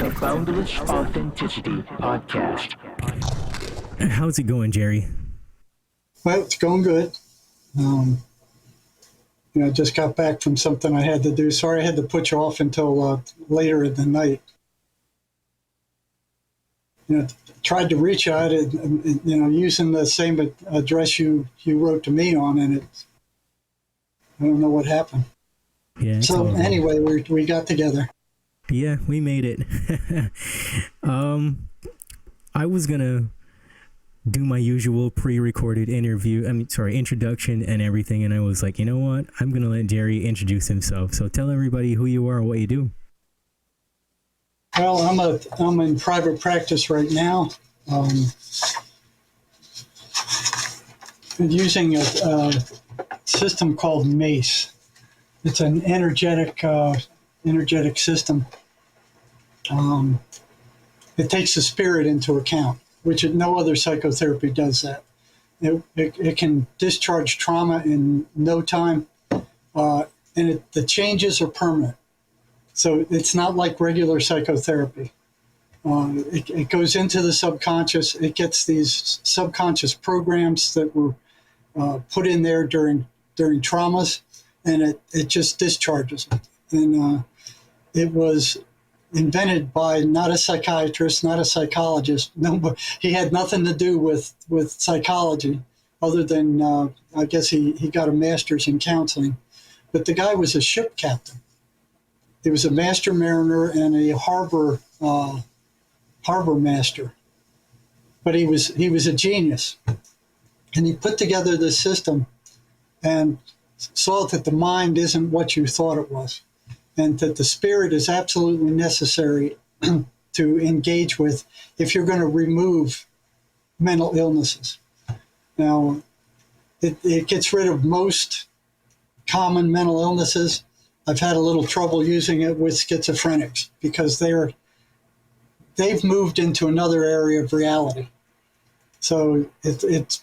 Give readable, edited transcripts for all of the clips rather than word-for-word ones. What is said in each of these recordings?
The Boundless Authenticity Podcast. How's it going, Jerry? Well, it's going good. I just got back from something I had to do. Sorry I had to put you off until later in the night. Tried to reach out and using the same address you wrote to me on, and I don't know what happened. Yeah. So anyway, we got together. Yeah, we made it. I was gonna do my usual pre-recorded introduction and everything, and I was like, you know what? I'm gonna let Jerry introduce himself. So tell everybody who you are and what you do. Well, I'm in private practice right now. Using a system called MACE. It's an energetic system. It takes the spirit into account, which no other psychotherapy does that. It can discharge trauma in no time, and the changes are permanent. So it's not like regular psychotherapy. It goes into the subconscious. It gets these subconscious programs that were put in there during traumas, and it just discharges it. And it was invented by not a psychiatrist, not a psychologist. No, he had nothing to do with psychology, other than I guess he got a master's in counseling. But the guy was a ship captain. He was a master mariner and a harbor master. But he was a genius, and he put together this system and saw that the mind isn't what you thought it was, and that the spirit is absolutely necessary to engage with if you're going to remove mental illnesses. Now, it gets rid of most common mental illnesses. I've had a little trouble using it with schizophrenics because they've moved into another area of reality. So it's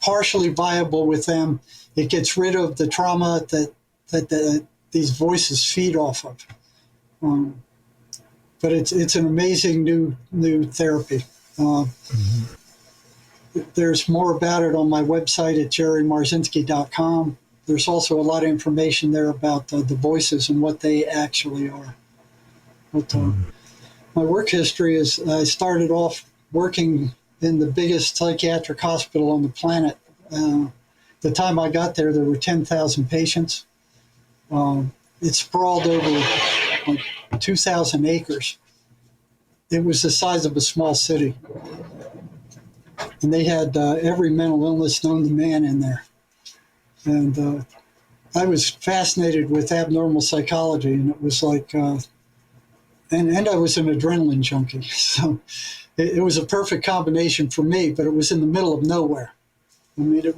partially viable with them. It gets rid of the trauma that these voices feed off of. But it's an amazing new therapy. There's more about it on my website at jerrymarzinsky.com. There's also a lot of information there about the voices and what they actually are. But my work history is I started off working in the biggest psychiatric hospital on the planet. The time I got there were 10,000 patients. It sprawled over like 2,000 acres. It was the size of a small city. And they had every mental illness known to man in there. And I was fascinated with abnormal psychology, and it was like, and I was an adrenaline junkie. So it was a perfect combination for me, but it was in the middle of nowhere. I mean,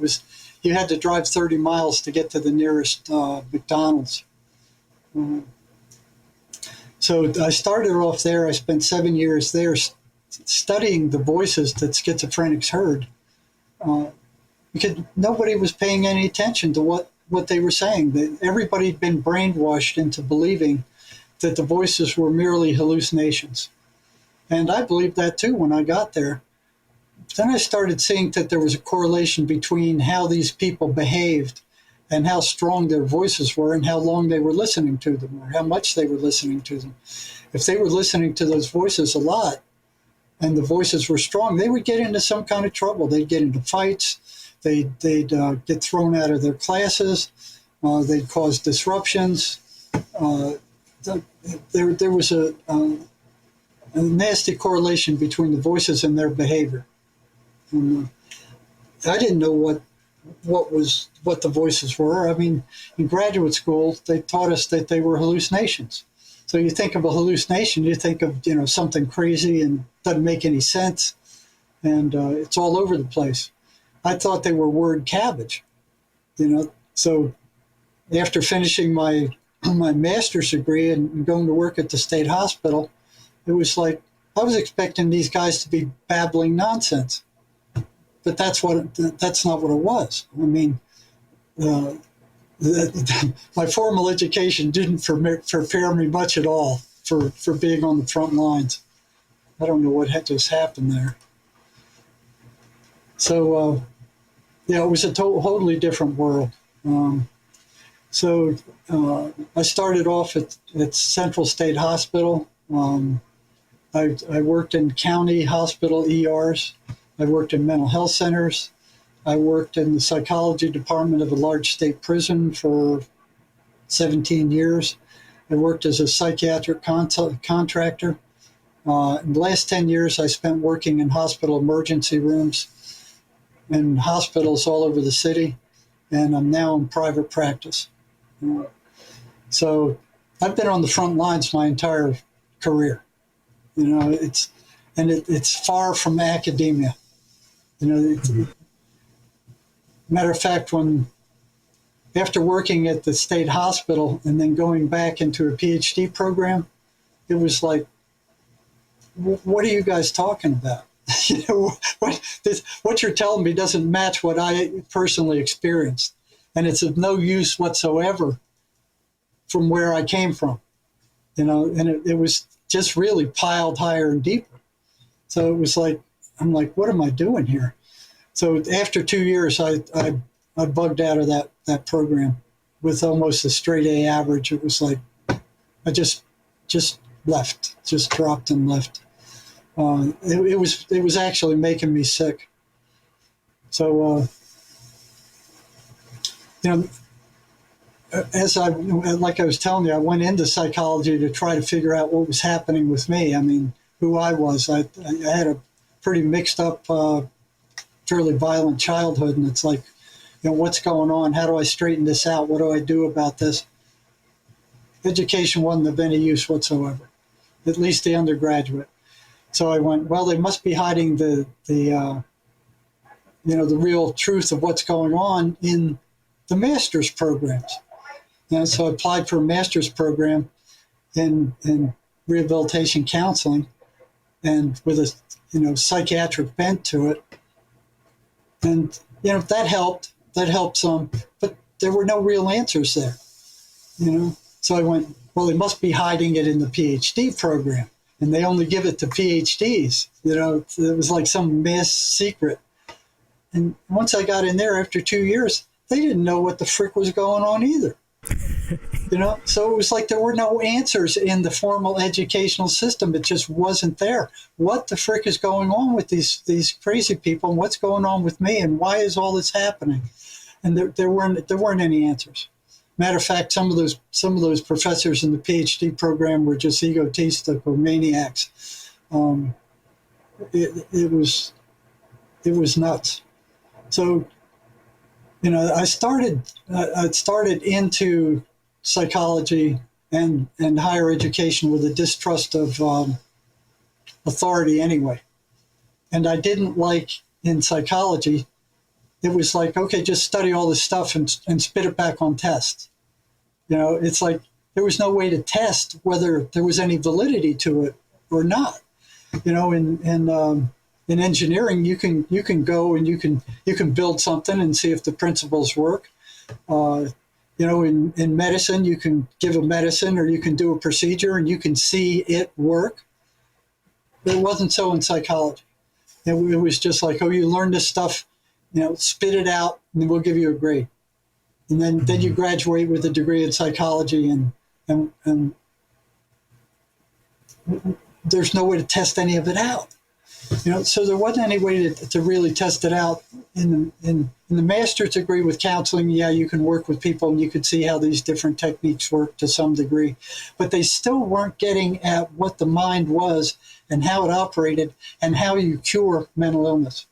you had to drive 30 miles to get to the nearest McDonald's. So I started off there. I spent 7 years there studying the voices that schizophrenics heard. Because nobody was paying any attention to what they were saying. Everybody had been brainwashed into believing that the voices were merely hallucinations. And I believed that too when I got there. Then I started seeing that there was a correlation between how these people behaved and how strong their voices were and how long they were listening to them, or how much they were listening to them. If they were listening to those voices a lot and the voices were strong, they would get into some kind of trouble. They'd get into fights. They'd get thrown out of their classes. They'd cause disruptions. There was a nasty correlation between the voices and their behavior. I didn't know what the voices were. I mean, in graduate school, they taught us that they were hallucinations. So you think of a hallucination, you think of something crazy and doesn't make any sense, and it's all over the place. I thought they were word cabbage, So after finishing my master's degree and going to work at the state hospital, it was like I was expecting these guys to be babbling nonsense, but that's not what it was. I mean, my formal education didn't prepare me much at all for being on the front lines. I don't know what just happened there. So, yeah, it was a totally different world. I started off at Central State Hospital. I worked in county hospital ERs. I worked in mental health centers. I worked in the psychology department of a large state prison for 17 years. I worked as a psychiatric contractor. In the last 10 years, I spent working in hospital emergency rooms in hospitals all over the city, and I'm now in private practice. So I've been on the front lines my entire career. It's far from academia. Matter of fact, after working at the state hospital and then going back into a PhD program, it was like, what are you guys talking about? What you're telling me doesn't match what I personally experienced, and it's of no use whatsoever from where I came from. And it was just really piled higher and deeper. So it was like, I'm like, what am I doing here? So after 2 years, I bugged out of that program with almost a straight A average. It was like, I just left, just dropped and left. It was actually making me sick. So, like I was telling you, I went into psychology to try to figure out what was happening with me. I mean, who I was. I had a pretty mixed up, fairly violent childhood, and it's like, what's going on? How do I straighten this out? What do I do about this? Education wasn't of any use whatsoever, at least the undergraduate. So I went, well, they must be hiding the real truth of what's going on in the master's programs. So I applied for a master's program in rehabilitation counseling, and with a psychiatric bent to it. And that helped some, but there were no real answers there. So I went, well, they must be hiding it in the PhD program, and they only give it to PhDs. It was like some mass secret. And once I got in there after 2 years, they didn't know what the frick was going on either. So it was like there were no answers in the formal educational system. It just wasn't there. What the frick is going on with these crazy people, and what's going on with me, and why is all this happening? And there weren't any answers. Matter of fact, some of those professors in the PhD program were just egotistical maniacs. It was nuts. So, I started into psychology and higher education with a distrust of authority anyway. And I didn't like in psychology, it was like, okay, just study all this stuff and spit it back on tests. It's like there was no way to test whether there was any validity to it or not. In engineering, you can go and you can build something and see if the principles work. In medicine, you can give a medicine or you can do a procedure and you can see it work. But it wasn't so in psychology. It was just like, oh, you learn this stuff, spit it out, and then we'll give you a grade. And then you graduate with a degree in psychology, and there's no way to test any of it out. So there wasn't any way to really test it out. In the master's degree with counseling, yeah, you can work with people and you can see how these different techniques work to some degree, but they still weren't getting at what the mind was and how it operated and how you cure mental illness.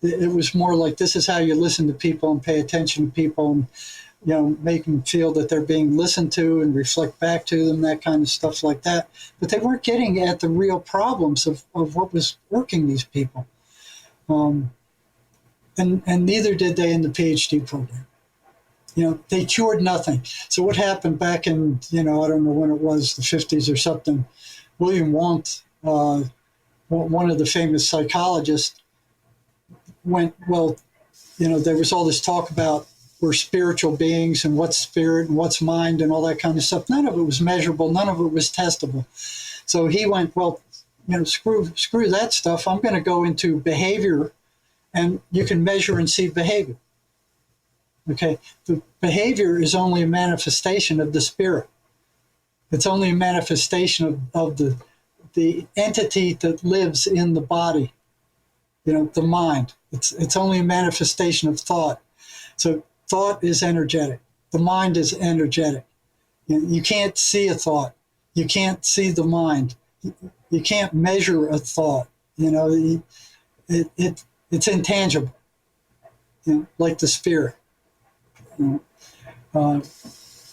It was more like, this is how you listen to people and pay attention to people and, make them feel that they're being listened to and reflect back to them, that kind of stuff like that. But they weren't getting at the real problems of what was working these people. And neither did they in the PhD program. They cured nothing. So what happened back in, I don't know when it was, the 50s or something, William Wundt, one of the famous psychologists, went, well, there was all this talk about we're spiritual beings and what's spirit and what's mind and all that kind of stuff. None of it was measurable. None of it was testable. So he went, well, screw that stuff. I'm going to go into behavior, and you can measure and see behavior. Okay, the behavior is only a manifestation of the spirit. It's only a manifestation of the entity that lives in the body, the mind. It's only a manifestation of thought. So thought is energetic. The mind is energetic. You can't see a thought. You can't see the mind. You can't measure a thought. It's intangible, like the spirit.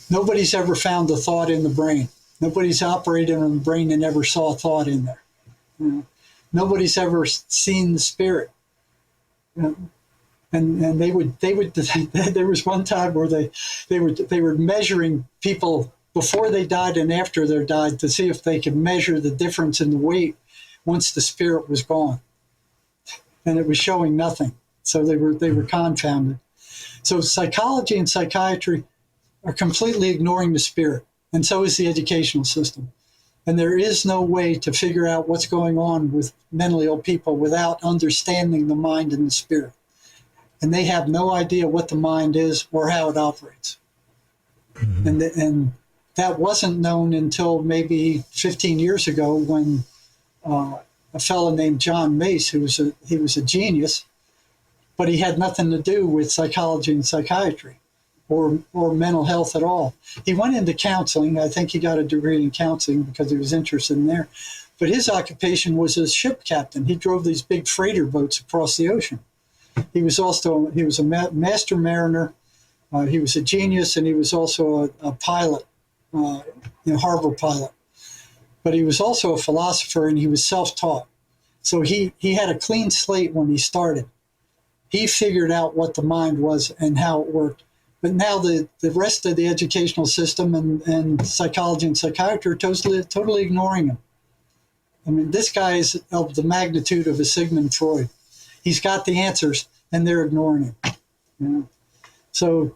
Nobody's ever found a thought in the brain. Nobody's operated on the brain and never saw a thought in there. Nobody's ever seen the spirit. And they would there was one time where they were measuring people before they died and after they died to see if they could measure the difference in the weight once the spirit was gone. And it was showing nothing. So they were confounded. So psychology and psychiatry are completely ignoring the spirit, and so is the educational system. And there is no way to figure out what's going on with mentally ill people without understanding the mind and the spirit. And they have no idea what the mind is or how it operates. Mm-hmm. And that wasn't known until maybe 15 years ago when a fellow named John Mace, he was a genius, but he had nothing to do with psychology and psychiatry or mental health at all. He went into counseling. I think he got a degree in counseling because he was interested in there. But his occupation was a ship captain. He drove these big freighter boats across the ocean. He was a master mariner. He was a genius, and he was also a pilot, harbor pilot. But he was also a philosopher, and he was self-taught. So he had a clean slate when he started. He figured out what the mind was and how it worked. But now the rest of the educational system and psychology and psychiatry are totally ignoring him. I mean, this guy is of the magnitude of a Sigmund Freud. He's got the answers, and they're ignoring him. So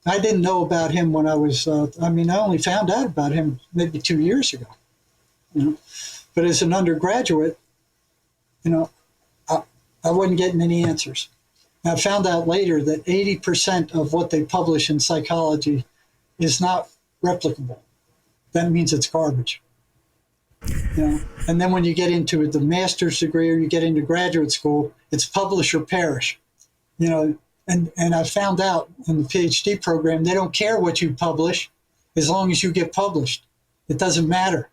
I didn't know about him when I was, I only found out about him maybe 2 years ago. But as an undergraduate, I wasn't getting any answers. I found out later that 80% of what they publish in psychology is not replicable. That means it's garbage. And then when you get into the master's degree or you get into graduate school, it's publish or perish. And I found out in the PhD program, they don't care what you publish as long as you get published. It doesn't matter.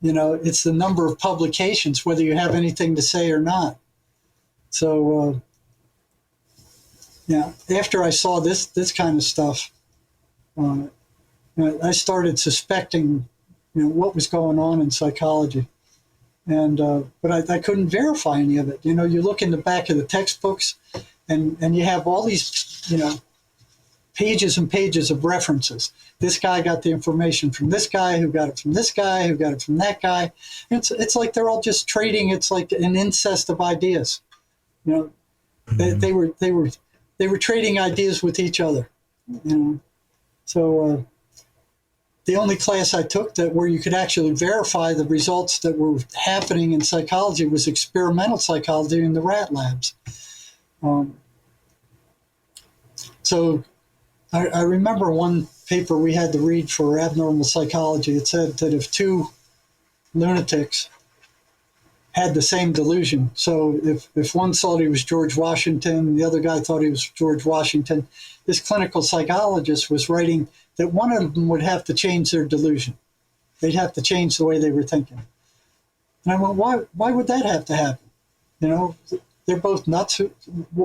It's the number of publications, whether you have anything to say or not. So, after I saw this kind of stuff, I started suspecting, what was going on in psychology. And but I couldn't verify any of it. You look in the back of the textbooks, and you have all these, pages and pages of references. This guy got the information from this guy, who got it from this guy, who got it from that guy. It's like they're all just trading. It's like an incest of ideas. They were trading ideas with each other. So the only class I took where you could actually verify the results that were happening in psychology was experimental psychology in the rat labs. So I remember one paper we had to read for abnormal psychology. It said that if two lunatics had the same delusion, so if one thought he was George Washington, the other guy thought he was George Washington, this clinical psychologist was writing that one of them would have to change their delusion. They'd have to change the way they were thinking. And I went, why would that have to happen? They're both nuts.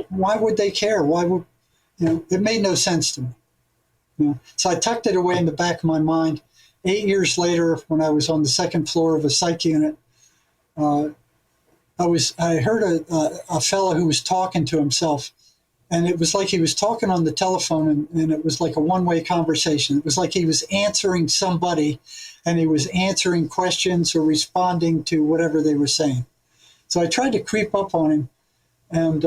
Why would they care? Why would, it made no sense to me. So I tucked it away in the back of my mind. 8 years later, when I was on the second floor of a psych unit, I heard a fellow who was talking to himself, and it was like he was talking on the telephone, and it was like a one-way conversation. It was like he was answering somebody, and he was answering questions or responding to whatever they were saying. So I tried to creep up on him and,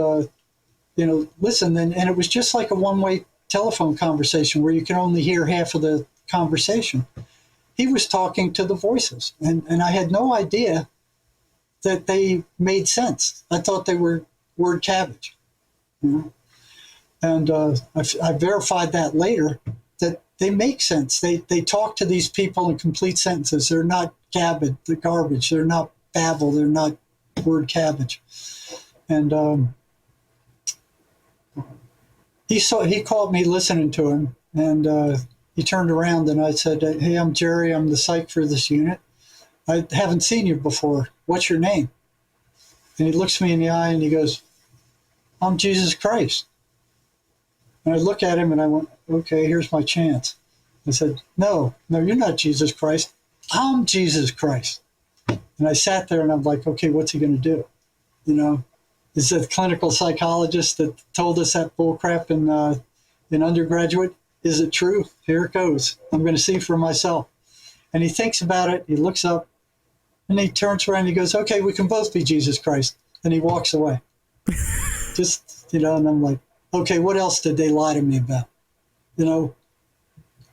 listen, and it was just like a one-way telephone conversation where you can only hear half of the conversation. He was talking to the voices, and I had no idea that they made sense. I thought they were word cabbage. You know? And I verified that later, that they make sense. They talk to these people in complete sentences. They're not cabbage, they're garbage. They're not babble. They're not word cabbage. And he called me listening to him, and he turned around and I said, "Hey, I'm Jerry. I'm the psych for this unit. I haven't seen you before. What's your name?" And he looks me in the eye and he goes, "I'm Jesus Christ." And I look at him and I went, "Okay, here's my chance." I said, no, you're not Jesus Christ. I'm Jesus Christ." And I sat there and I'm like, okay, what's he going to do? You know, is it the clinical psychologist that told us that bullcrap in undergraduate? Is it true? Here it goes. I'm going to see for myself. And he thinks about it. He looks up and he turns around and he goes, "Okay, we can both be Jesus Christ." And he walks away. Just, you know, and I'm like, okay, what else did they lie to me about? You know,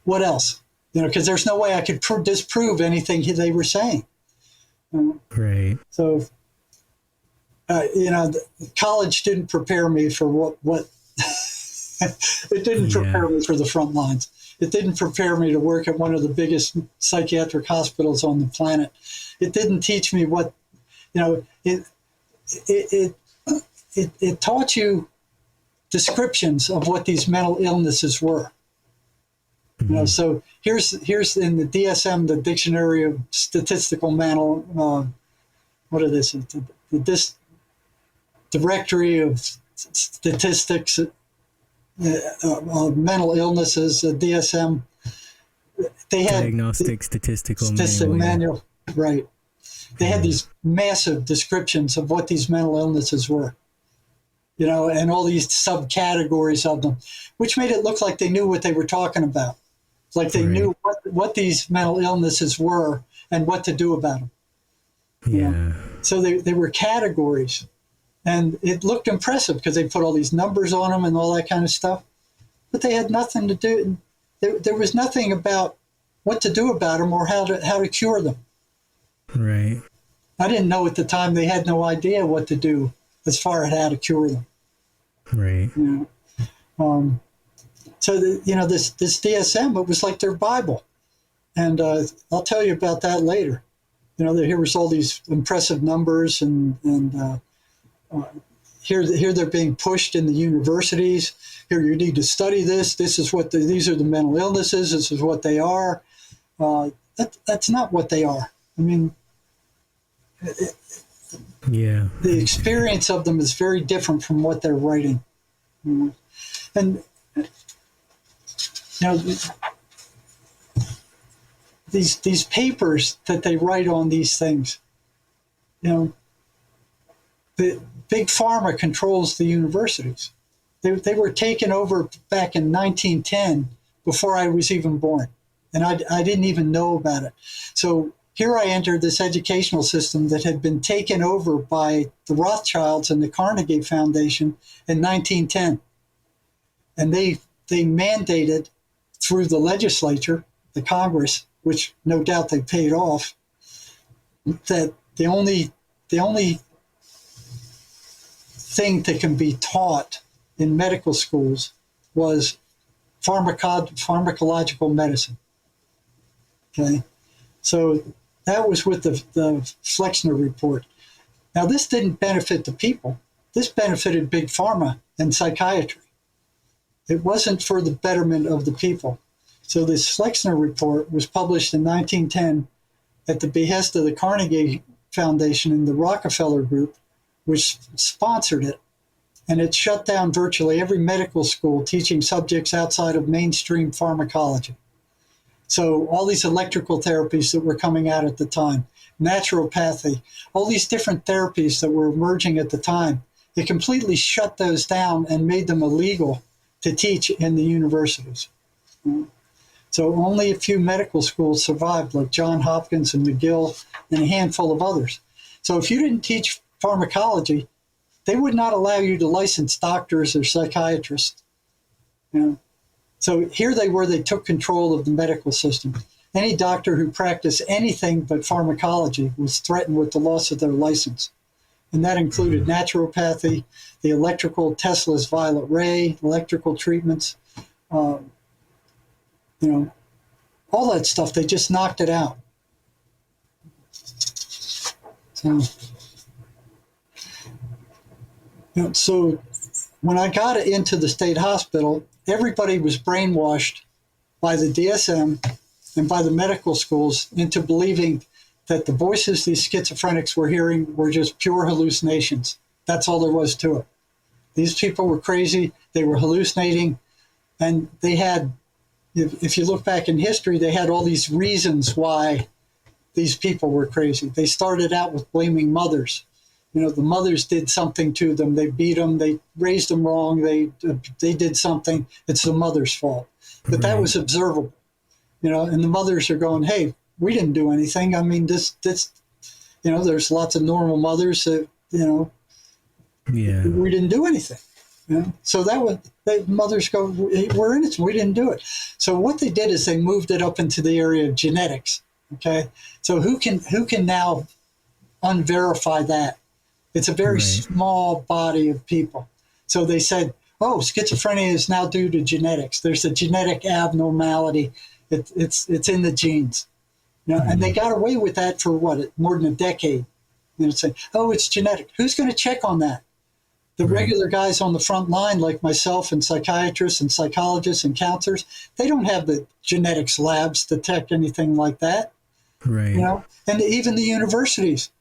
what else? You know, because there's no way I could disprove anything they were saying. Right. So, you know, college didn't prepare me for what it didn't prepare me for the front lines. It didn't prepare me to work at one of the biggest psychiatric hospitals on the planet. It didn't teach me what, you know, it taught you descriptions of what these mental illnesses were. You know, so here's in the DSM, the Dictionary of Statistical Mental, what are this? This Directory of Statistics of Mental Illnesses, DSM. They had Diagnostic Statistical Manual, right? They had these massive descriptions of what these mental illnesses were. You know, and all these subcategories of them, which made it look like they knew what they were talking about. Like they knew what these mental illnesses were and what to do about them. Yeah. You know? So they were categories. And it looked impressive because they put all these numbers on them and all that kind of stuff. But they had nothing to do. There was nothing about what to do about them or how to cure them. Right. I didn't know at the time. They had no idea what to do as far as how to cure them. Right. You know? So, you know, this DSM, it was like their Bible. And I'll tell you about that later. You know, here was all these impressive numbers and here they're being pushed in the universities. Here, you need to study this. This is what these are the mental illnesses. This is what they are. That's not what they are. I mean, the experience of them is very different from what they're writing. And, you know, these papers that they write on these things, you know, the big pharma controls the universities. They were taken over back in 1910 before I was even born. And I didn't even know about it. So here I entered this educational system that had been taken over by the Rothschilds and the Carnegie Foundation in 1910. And they mandated through the legislature, the Congress, which no doubt they paid off, that the only thing that can be taught in medical schools was pharmacological medicine. Okay, so that was with the Flexner report. Now, this didn't benefit the people. This benefited big pharma and psychiatry. It wasn't for the betterment of the people. So this Flexner report was published in 1910 at the behest of the Carnegie Foundation and the Rockefeller Group, which sponsored it. And it shut down virtually every medical school teaching subjects outside of mainstream pharmacology. So all these electrical therapies that were coming out at the time, naturopathy, all these different therapies that were emerging at the time, it completely shut those down and made them illegal to teach in the universities. So only a few medical schools survived, like Johns Hopkins and McGill and a handful of others. So if you didn't teach pharmacology, they would not allow you to license doctors or psychiatrists. You know, So here they were, they took control of the medical system. Any doctor who practiced anything but pharmacology was threatened with the loss of their license. And that included naturopathy, the electrical, Tesla's violet ray, electrical treatments, all that stuff. They just knocked it out. So when I got into the state hospital, everybody was brainwashed by the DSM and by the medical schools into believing that the voices these schizophrenics were hearing were just pure hallucinations. That's all there was to it. These people were crazy. They were hallucinating. And they had, if you look back in history, they had all these reasons why these people were crazy. They started out with blaming mothers. The mothers did something to them. They beat them. They raised them wrong. They did something. It's the mother's fault. But that was observable. And the mothers are going, hey, we didn't do anything. I mean, this, there's lots of normal mothers that, we didn't do anything. So mothers go, we're innocent. We didn't do it. So what they did is they moved it up into the area of genetics. Okay. So who can now unverify that? It's a very small body of people. So they said, oh, schizophrenia is now due to genetics. There's a genetic abnormality. It's in the genes. And they got away with that for more than a decade. Saying, oh, it's genetic. Who's going to check on that? The regular guys on the front line, like myself and psychiatrists and psychologists and counselors, they don't have the genetics labs to detect anything like that. Right. And even the universities,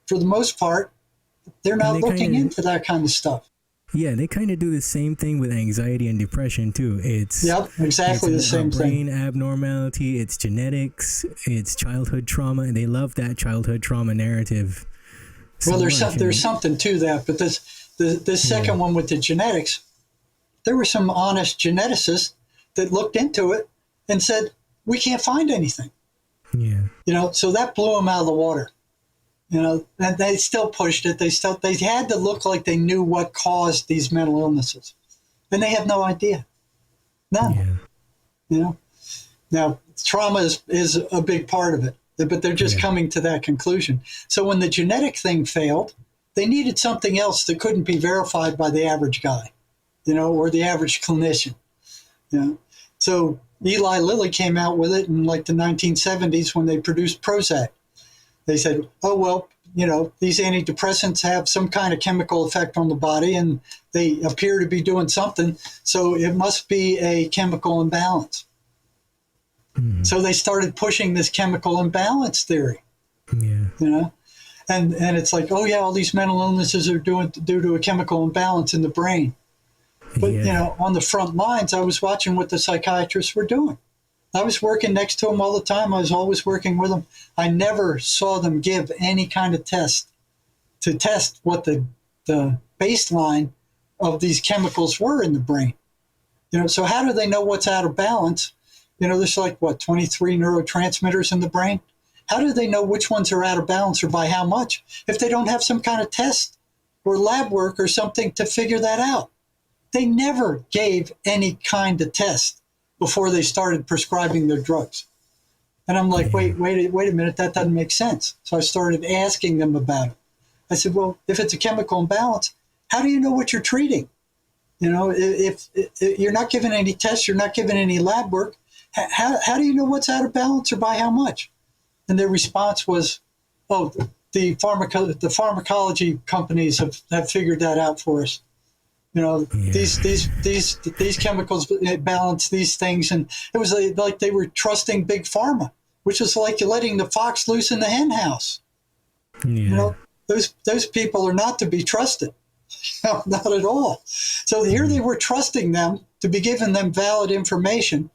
for the most part, they're not looking into that kind of stuff. Yeah, they kind of do the same thing with anxiety and depression too. It's exactly the same thing. Brain abnormality. It's genetics. It's childhood trauma, and they love that childhood trauma narrative. Well, there's something to that, but this second one with the genetics, there were some honest geneticists that looked into it and said we can't find anything. Yeah. So that blew them out of the water. And they still pushed it. They had to look like they knew what caused these mental illnesses, and they have no idea. None. Yeah. Now trauma is a big part of it, but they're just coming to that conclusion. So when the genetic thing failed, they needed something else that couldn't be verified by the average guy, or the average clinician. So Eli Lilly came out with it in like the 1970s when they produced Prozac. They said, oh, well, these antidepressants have some kind of chemical effect on the body and they appear to be doing something. So it must be a chemical imbalance. Mm-hmm. So they started pushing this chemical imbalance theory. Yeah. And it's like, oh, yeah, all these mental illnesses are due to a chemical imbalance in the brain. But, on the front lines, I was watching what the psychiatrists were doing. I was working next to them all the time. I was always working with them. I never saw them give any kind of test to test what the baseline of these chemicals were in the brain. So how do they know what's out of balance? There's 23 neurotransmitters in the brain. How do they know which ones are out of balance or by how much if they don't have some kind of test or lab work or something to figure that out? They never gave any kind of test before they started prescribing their drugs. And I'm like, wait a minute, that doesn't make sense. So I started asking them about it. I said, well, if it's a chemical imbalance, how do you know what you're treating? If you're not given any tests, you're not given any lab work, how do you know what's out of balance or by how much? And their response was, oh, the pharmacology companies have figured that out for us. These chemicals balance these things, and it was like they were trusting big pharma, which is like letting the fox loose in the hen house. Yeah. Those people are not to be trusted, not at all. So here they were trusting them to be giving them valid information.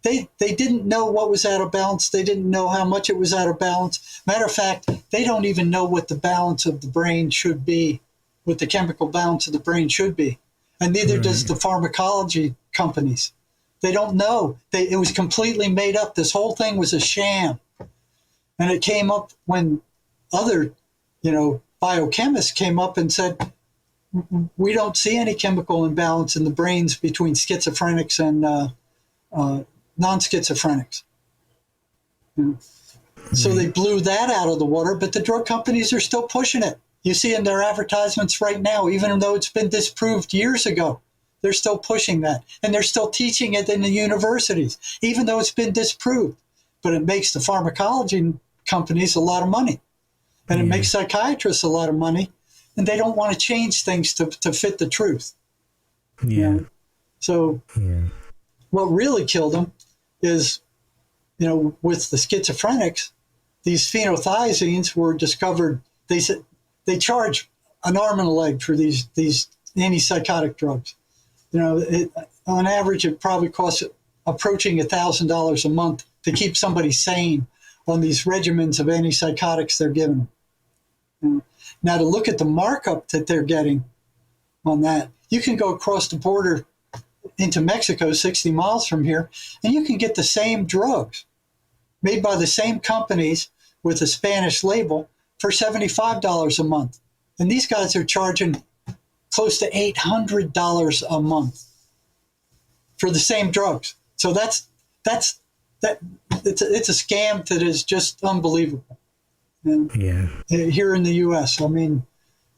They didn't know what was out of balance. They didn't know how much it was out of balance. Matter of fact, they don't even know what the balance of the brain should be. What the chemical balance of the brain should be. And neither does the pharmacology companies. They don't know. It was completely made up. This whole thing was a sham. And it came up when other, biochemists came up and said, we don't see any chemical imbalance in the brains between schizophrenics and non-schizophrenics. So they blew that out of the water, but the drug companies are still pushing it. You see in their advertisements right now, even though it's been disproved years ago, they're still pushing that. And they're still teaching it in the universities, even though it's been disproved. But it makes the pharmacology companies a lot of money. And it makes psychiatrists a lot of money. And they don't want to change things to fit the truth. Yeah. So what really killed them is, with the schizophrenics, these phenothiazines were discovered. They said they charge an arm and a leg for these antipsychotic drugs. On average, it probably costs approaching $1,000 a month to keep somebody sane on these regimens of antipsychotics they're giving them. Now, to look at the markup that they're getting on that, you can go across the border into Mexico, 60 miles from here, and you can get the same drugs made by the same companies with a Spanish label for $75 a month. And these guys are charging close to $800 a month for the same drugs. So it's a scam that is just unbelievable. And here in the U.S., I mean,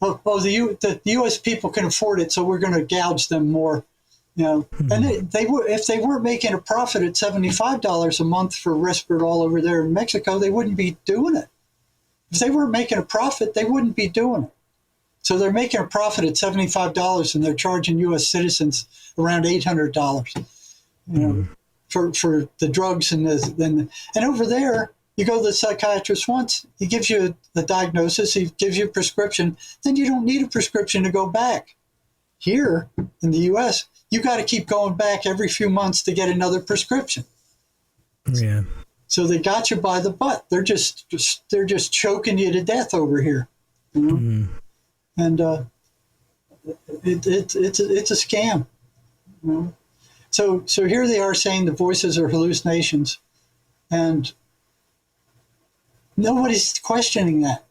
the U.S. people can afford it, so we're going to gouge them more. And if they weren't making a profit at $75 a month for Risperdal over there in Mexico, they wouldn't be doing it. If they weren't making a profit, they wouldn't be doing it. So they're making a profit at $75, and they're charging U.S. citizens around $800, for the drugs and over there. You go to the psychiatrist once, he gives you a diagnosis, he gives you a prescription, then you don't need a prescription to go back. Here in the U.S., you got to keep going back every few months to get another prescription. Yeah. So they got you by the butt. They're just choking you to death over here, And it's a scam. So here they are saying the voices are hallucinations, and nobody's questioning that.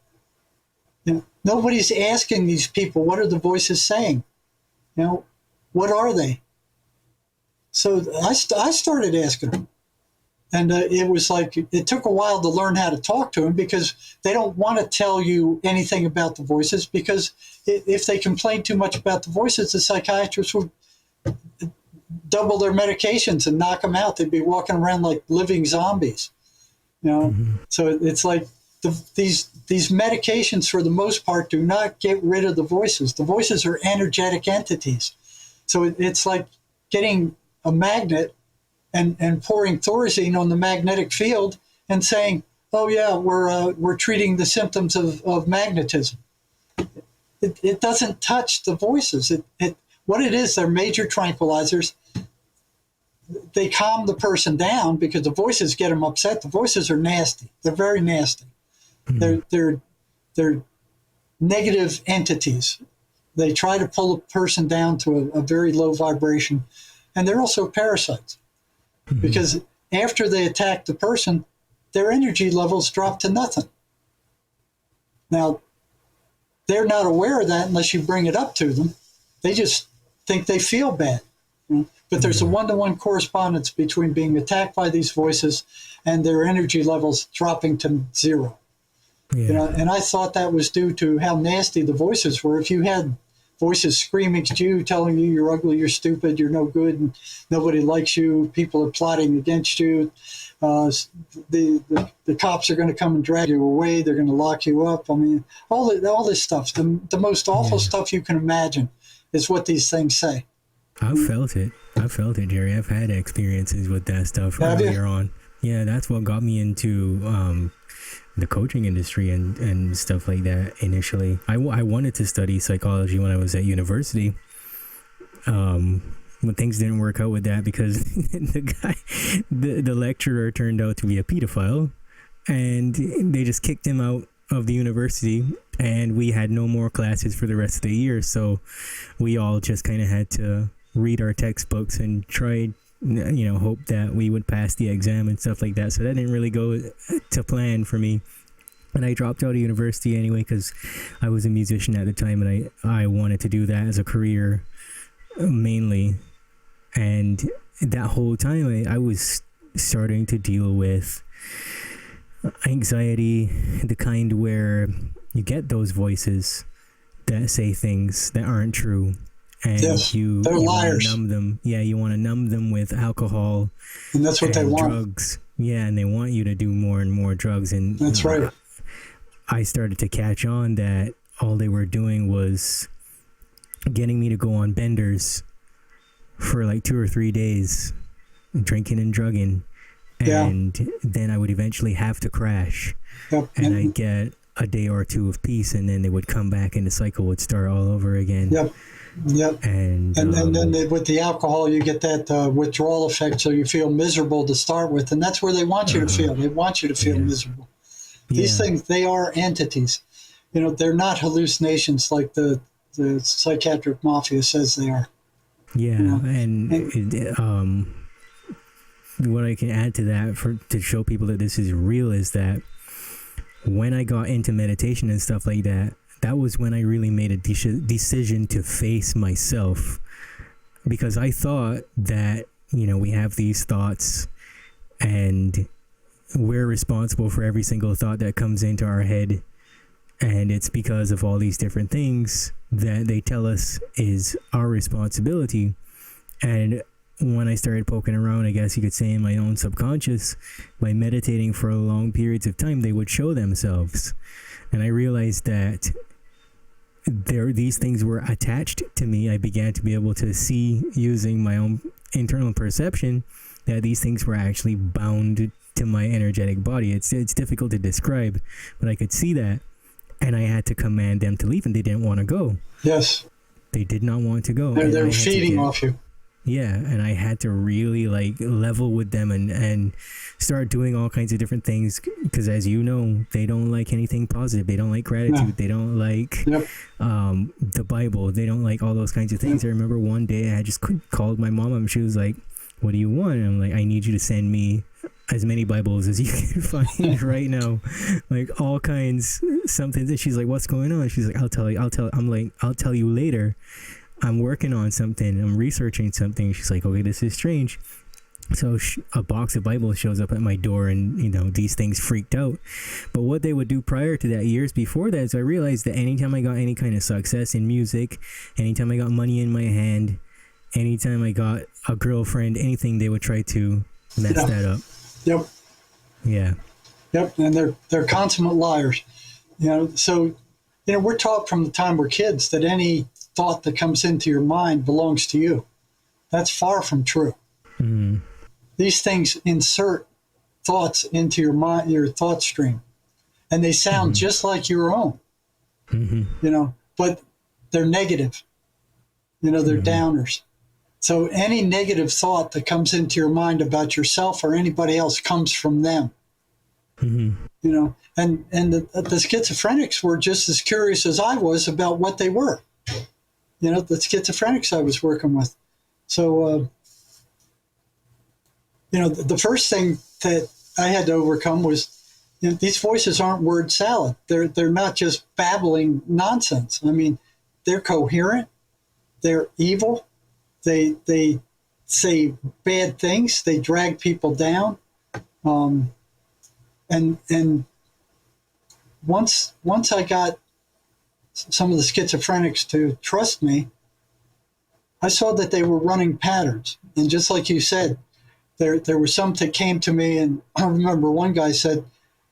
Nobody's asking these people, what are the voices saying? What are they? So I started asking them. And it was like, it took a while to learn how to talk to them, because they don't want to tell you anything about the voices, because if they complain too much about the voices, the psychiatrists would double their medications and knock them out. They'd be walking around like living zombies. So it's like these medications, for the most part, do not get rid of the voices. The voices are energetic entities. So it's like getting a magnet and pouring Thorazine on the magnetic field and saying, oh yeah, we're treating the symptoms of magnetism. It doesn't touch the voices. What it is, they're major tranquilizers. They calm the person down because the voices get them upset. The voices are nasty. They're very nasty. They're negative entities. They try to pull a person down to a very low vibration. And they're also parasites, because after they attack the person, their energy levels drop to nothing. Now, they're not aware of that unless you bring it up to them. They just think they feel bad. But there's a one-to-one correspondence between being attacked by these voices and their energy levels dropping to zero. And I thought that was due to how nasty the voices were. If you had voices screaming at you, telling you you're ugly, you're stupid, you're no good, and nobody likes you, people are plotting against you, the cops are going to come and drag you away, they're going to lock you up. I mean, all this stuff, the most awful stuff you can imagine is what these things say. I've felt it, Jerry. I've had experiences with that stuff earlier on. Yeah, that's what got me into the coaching industry and stuff like that initially. I wanted to study psychology when I was at university. But things didn't work out with that because the lecturer turned out to be a pedophile, and they just kicked him out of the university, and we had no more classes for the rest of the year. So we all just kind of had to read our textbooks and try, hope that we would pass the exam and stuff like that. So that didn't really go to plan for me. And I dropped out of university anyway because I was a musician at the time, and I wanted to do that as a career mainly. And that whole time I was starting to deal with anxiety, the kind where you get those voices that say things that aren't true, and Yes, you they're liars. want to numb them. Yeah, you want to numb them with alcohol And that's what they and want. drugs. Yeah, and they want you to do more and more drugs. And That's right. I started to catch on that all they were doing was getting me to go on benders for like 2 or 3 days, drinking and drugging. Yeah. And then I would eventually have to crash, Yep. and I'd get a day or two of peace, and then they would come back and the cycle would start all over again. Yep. Yep. And then with the alcohol, you get that withdrawal effect, so you feel miserable to start with, and that's where they want you to feel. They want you to feel miserable. These things, they are entities. You know, they're not hallucinations like the psychiatric mafia says they are. Yeah, You know? and what I can add to that to show people that this is real is that when I got into meditation and stuff like that, that was when I really made a decision to face myself, because I thought that, you know, we have these thoughts and we're responsible for every single thought that comes into our head, and it's because of all these different things that they tell us is our responsibility. And when I started poking around, I guess you could say, in my own subconscious, by meditating for long periods of time, they would show themselves. And I realized that these things were attached to me. I began to be able to see, using my own internal perception, that these things were actually bound to my energetic body. It's difficult to describe, but I could see that, and I had to command them to leave, and they didn't want to go. Yes. They did not want to go. They're feeding off you. Yeah, and I had to really like level with them and start doing all kinds of different things, because, as you know, they don't like anything positive. They don't like gratitude. No. They don't like Yep. the Bible. They don't like all those kinds of things. I remember one day I just called my mom, and she was like, "What do you want?" And I'm like, "I need you to send me as many Bibles as you can find right now, like all kinds, something." And she's like, "What's going on?" She's like, "I'll tell you." I'm like, "I'll tell you later. I'm working on something. I'm researching something." She's like, "Okay, this is strange." So a box of Bibles shows up at my door, and, you know, these things freaked out. But what they would do prior to that, years before that, is I realized that anytime I got any kind of success in music, anytime I got money in my hand, anytime I got a girlfriend, anything, they would try to mess that up. Yep. Yeah. Yep. And they're consummate liars. You know, so, you know, we're taught from the time we're kids that any thought that comes into your mind belongs to you. That's far from true. Mm-hmm. These things insert thoughts into your mind, your thought stream, and they sound just like your own. Mm-hmm. You know, but they're negative. You know, they're downers. So any negative thought that comes into your mind about yourself or anybody else comes from them. Mm-hmm. You know, and the schizophrenics were just as curious as I was about what they were. You know, the schizophrenics I was working with. So, you know, the first thing that I had to overcome was, you know, these voices aren't word salad. They're not just babbling nonsense. I mean, they're coherent. They're evil. They say bad things. They drag people down. And once I got some of the schizophrenics to trust me, I saw that they were running patterns. And just like you said, there were some that came to me, and I remember one guy said,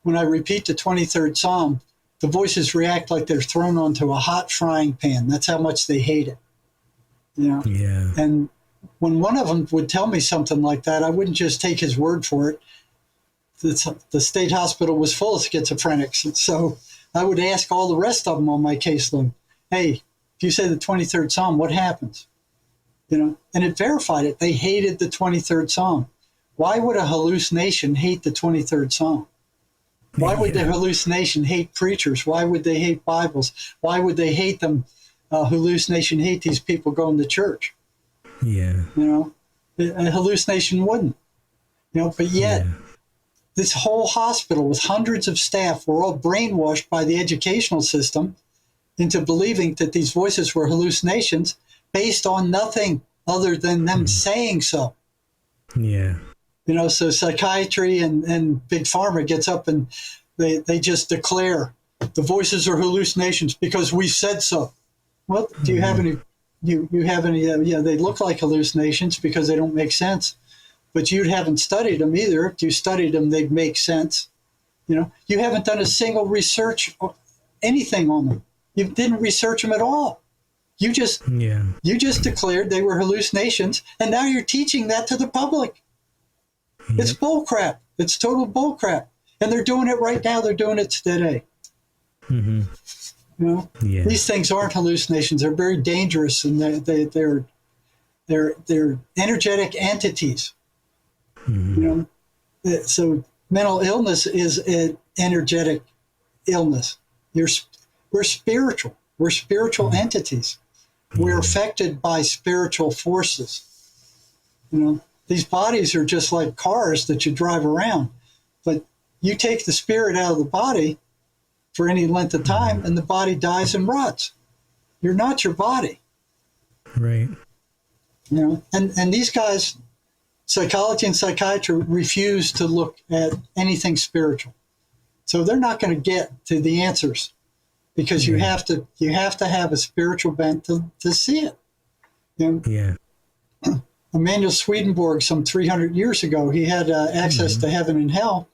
when I repeat the 23rd Psalm, the voices react like they're thrown onto a hot frying pan. That's how much they hate it. You know? Yeah. And when one of them would tell me something like that, I wouldn't just take his word for it. The state hospital was full of schizophrenics. And so I would ask all the rest of them on my caseload, hey, if you say the 23rd Psalm, what happens? You know, and it verified it. They hated the 23rd Psalm. Why would a hallucination hate the 23rd Psalm? Why would the hallucination hate preachers? Why would they hate Bibles? Why would they hate them? Hallucination hate these people going to church. Yeah. You know, a hallucination wouldn't. You know, but yet this whole hospital with hundreds of staff were all brainwashed by the educational system into believing that these voices were hallucinations based on nothing other than them saying so. Yeah. So psychiatry and big pharma gets up and they just declare the voices are hallucinations because we said so. Well, do you have any, you have any, they look like hallucinations because they don't make sense, but you haven't studied them either. If you studied them, they'd make sense. You haven't done a single research or anything on them. You didn't research them at all. You just declared they were hallucinations, and now you're teaching that to the public. Yep. It's bullcrap. It's total bullcrap. And they're doing it right now. They're doing it today. Mm-hmm. These things aren't hallucinations. They're very dangerous, and they're energetic entities. Mm-hmm. So mental illness is an energetic illness. We're spiritual. We're spiritual entities. We're affected by spiritual forces. These bodies are just like cars that you drive around, but you take the spirit out of the body for any length of time and the body dies and rots. You're not your body. Right. And these guys, psychology and psychiatry, refuse to look at anything spiritual. So they're not going to get to the answers because you have to have a spiritual bent to see it. Emanuel Swedenborg, some 300 years ago, he had access to heaven and hell,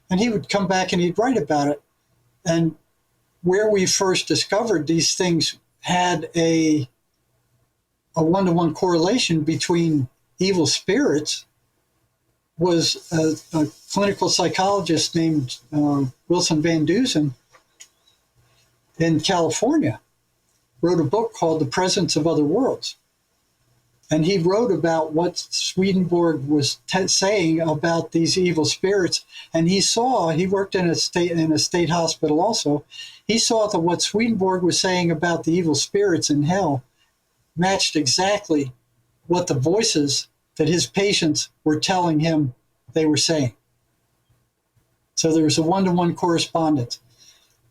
and he would come back and he'd write about it. And where we first discovered these things had a one-to-one correlation between evil spirits was a clinical psychologist named Wilson Van Dusen in California wrote a book called The Presence of Other Worlds. And he wrote about what Swedenborg was saying about these evil spirits. And he worked in a state hospital also. He saw that what Swedenborg was saying about the evil spirits in hell matched exactly what the voices that his patients were telling him they were saying. So there was a one-to-one correspondence.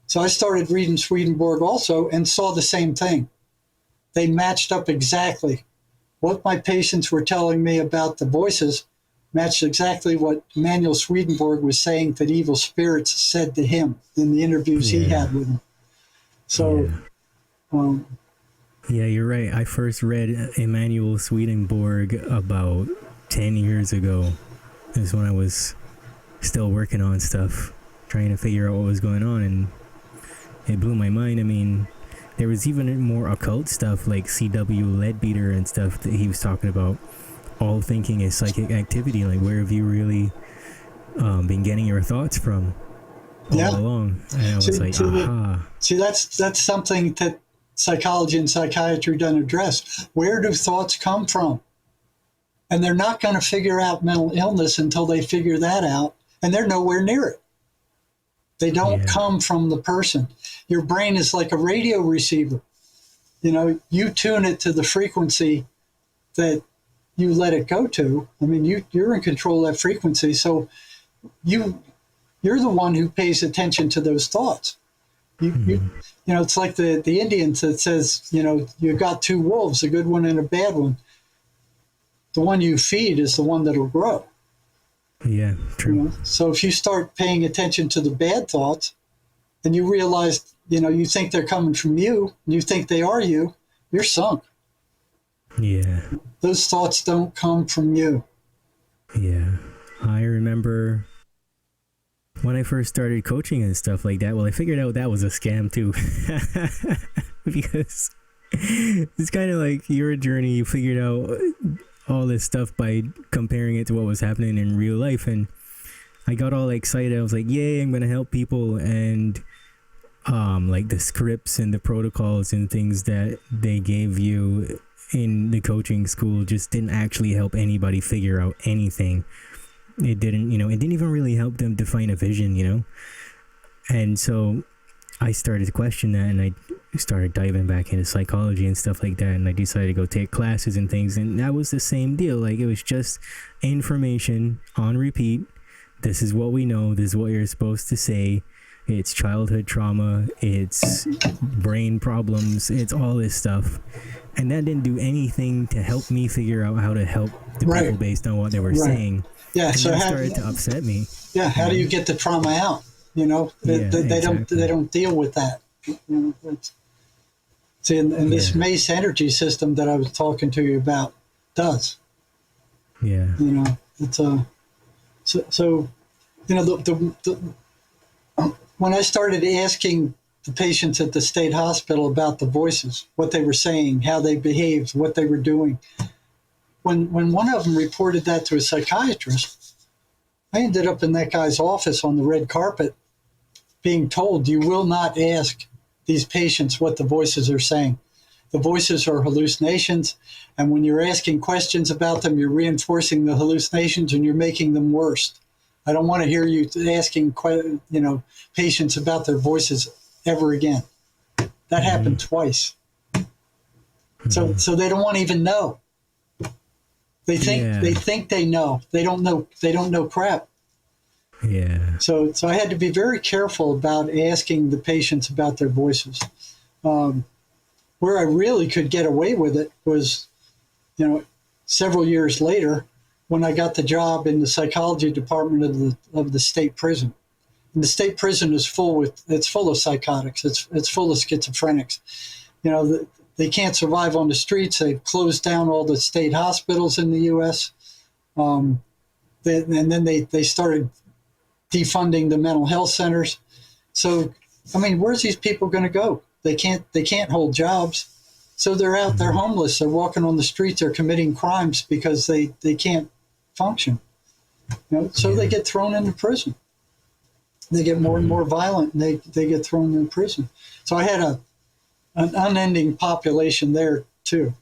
So I started reading Swedenborg also and saw the same thing. They matched up exactly. What my patients were telling me about the voices matched exactly what Emanuel Swedenborg was saying that evil spirits said to him in the interviews he had with them. So, you're right. I first read Emanuel Swedenborg about 10 years ago. It was when I was still working on stuff, trying to figure out what was going on, and it blew my mind. I mean, there was even more occult stuff like C.W. Leadbeater and stuff that he was talking about. All thinking is psychic activity. Like, where have you really been getting your thoughts from all along? And I was aha. See, that's something that psychology and psychiatry don't address. Where do thoughts come from? And they're not going to figure out mental illness until they figure that out, and they're nowhere near it. They don't come from the person. Your brain is like a radio receiver. You tune it to the frequency that you let it go to. I mean, you're in control of that frequency. So you're the one who pays attention to those thoughts. It's like the Indians that says, you got two wolves, a good one and a bad one. The one you feed is the one that'll grow. Yeah, true. So if you start paying attention to the bad thoughts and you realize, you think they're coming from you, and you think they are you, you're sunk. Yeah. Those thoughts don't come from you. Yeah. I remember when I first started coaching and stuff like that, well, I figured out that was a scam too. Because it's kind of like your journey. You figured out all this stuff by comparing it to what was happening in real life, and I got all excited. I was like, yay, I'm gonna help people. And like the scripts and the protocols and things that they gave you in the coaching school just didn't actually help anybody figure out anything. It didn't even really help them define a vision, And so I started to question that, and I started diving back into psychology and stuff like that, and I decided to go take classes and things, and that was the same deal. Like, it was just information on repeat this is what we know. This is what you're supposed to say. It's childhood trauma. It's brain problems. It's all this stuff. And that didn't do anything to help me figure out how to help the people based on what they were saying. Yeah, and so that started to upset me. Yeah, how do you get the trauma out? You know, they don't deal with that. You know, see, and this Mace energy system that I was talking to you about does. Yeah. You know, it's so you know, when I started asking the patients at the state hospital about the voices, what they were saying, how they behaved, what they were doing, when one of them reported that to a psychiatrist, I ended up in that guy's office on the red carpet being told, you will not ask these patients what the voices are saying. The voices are hallucinations, and when you're asking questions about them, you're reinforcing the hallucinations and you're making them worse. I don't want to hear you asking, you know, patients about their voices ever again. That happened twice. So they don't want to even know. They think they know. They don't know. They don't know crap. Yeah. So I had to be very careful about asking the patients about their voices. Where I really could get away with it was, you know, several years later, when I got the job in the psychology department of the state prison. And the state prison is full of psychotics. It's full of schizophrenics. You know, they can't survive on the streets. They've closed down all the state hospitals in the U.S. And then they started defunding the mental health centers. So, I mean, where's these people going to go? They can't hold jobs. So they're out there homeless. They're walking on the streets. They're committing crimes because they can't function. You know, so they get thrown into prison. They get more and more violent, and they get thrown in prison. So I had an unending population there too.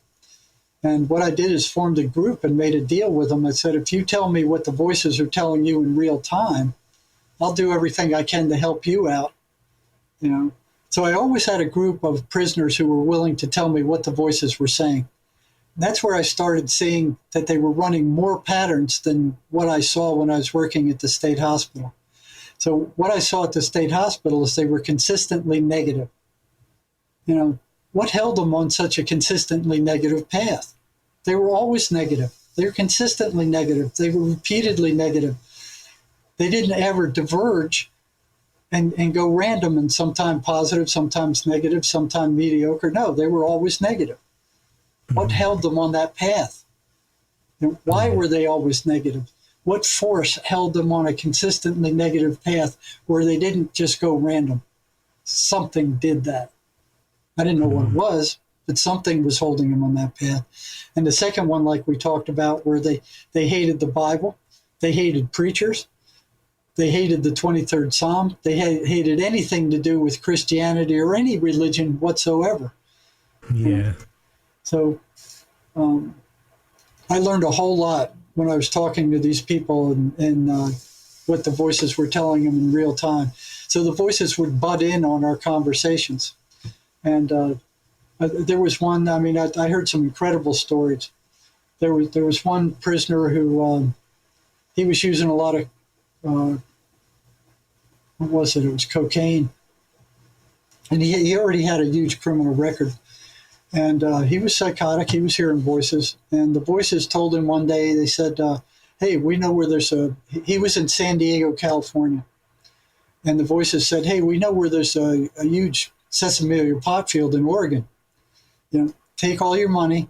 And what I did is formed a group and made a deal with them. I said, if you tell me what the voices are telling you in real time, I'll do everything I can to help you out. You know. So I always had a group of prisoners who were willing to tell me what the voices were saying. That's where I started seeing that they were running more patterns than what I saw when I was working at the state hospital. So what I saw at the state hospital is they were consistently negative. You know, what held them on such a consistently negative path? They were always negative. They were consistently negative. They were repeatedly negative. They didn't ever diverge and go random and sometimes positive, sometimes negative, sometimes mediocre. No, they were always negative. What held them on that path? And why were they always negative? What force held them on a consistently negative path where they didn't just go random? Something did that. I didn't know what it was, but something was holding them on that path. And the second one, like we talked about, where they hated the Bible, they hated preachers, they hated the 23rd Psalm, they hated anything to do with Christianity or any religion whatsoever. Yeah. So I learned a whole lot when I was talking to these people and what the voices were telling them in real time. So the voices would butt in on our conversations. And there was one, I mean, I heard some incredible stories. There was one prisoner who, he was using a lot of, what was it? It was cocaine. And he already had a huge criminal record. And he was psychotic. He was hearing voices. And the voices told him one day, they said, hey, we know where he was in San Diego, California. And the voices said, hey, we know where there's a huge sesame pot field in Oregon. You know, take all your money.